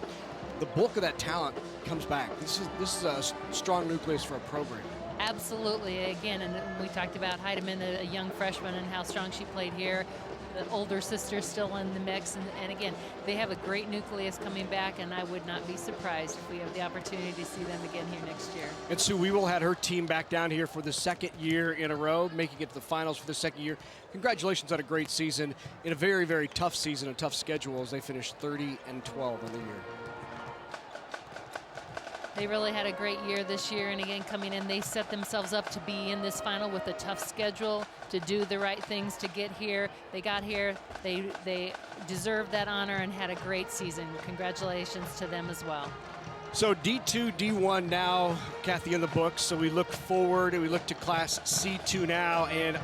the bulk of that talent comes back. This is a strong nucleus for a program. Absolutely. Again, and we talked about Heidemann, a young freshman, and how strong she played here. The older sister still in the mix. And again, they have a great nucleus coming back, and I would not be surprised if we have the opportunity to see them again here next year. And Sue Weevil had her team back down here for the second year in a row, making it to the finals for the second year. Congratulations on a great season in a very, very tough season, a tough schedule as they finished 30-12 on the year. They really had a great year this year, and again, coming in, they set themselves up to be in this final with a tough schedule, to do the right things to get here. They got here, they deserved that honor and had a great season. Congratulations to them as well. So D2, D1 now, Kathy, in the books. So we look forward and we look to Class C2 now. And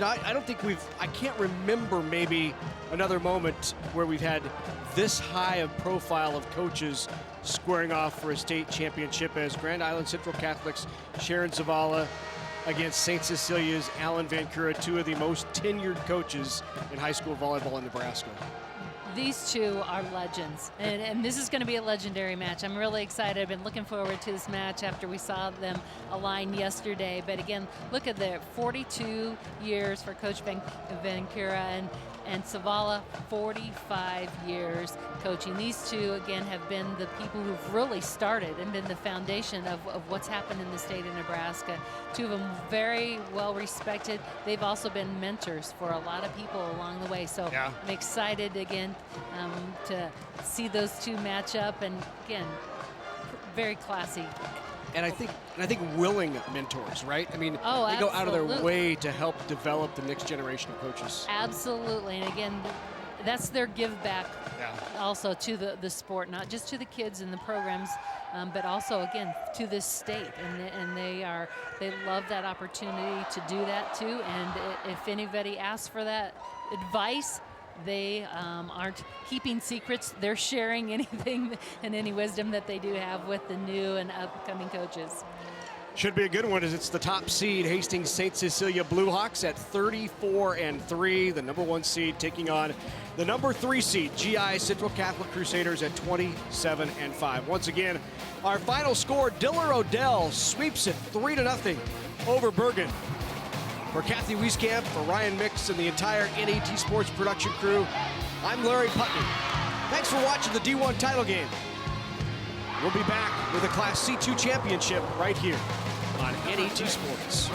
I don't think I can't remember maybe another moment where we've had this high of profile of coaches squaring off for a state championship as Grand Island Central Catholic's Sharon Zavala against St. Cecilia's Alan Van Cura, two of the most tenured coaches in high school volleyball in Nebraska. These two are legends, and this is going to be a legendary match. I'm really excited. I've been looking forward to this match after we saw them align yesterday. But again, look at the 42 years for Coach Van Cura and Zavala, 45 years coaching. These two, again, have been the people who've really started and been the foundation of what's happened in the state of Nebraska. Two of them very well respected. They've also been mentors for a lot of people along the way. So yeah. I'm excited again to see those two match up, and again, very classy. And I think willing mentors, right? I mean, oh, they go out of their way to help develop the next generation of coaches. Absolutely, and again, that's their give back also to the sport, not just to the kids and the programs, but also again to this state. And they love that opportunity to do that too. And if anybody asks for that advice, they aren't keeping secrets. They're sharing anything and any wisdom that they do have with the new and upcoming coaches. Should be a good one as it's the top seed, Hastings St. Cecilia Bluehawks at 34-3, the number 1 seed taking on the number 3 seed, GI Central Catholic Crusaders at 27-5. Once again, our final score, Diller-Odell sweeps it 3-0 over Bergan. For Kathy Wieskamp, for Ryan Mix, and the entire NET Sports production crew, I'm Larry Putney. Thanks for watching the D1 title game. We'll be back with a Class C2 championship right here on NET Sports.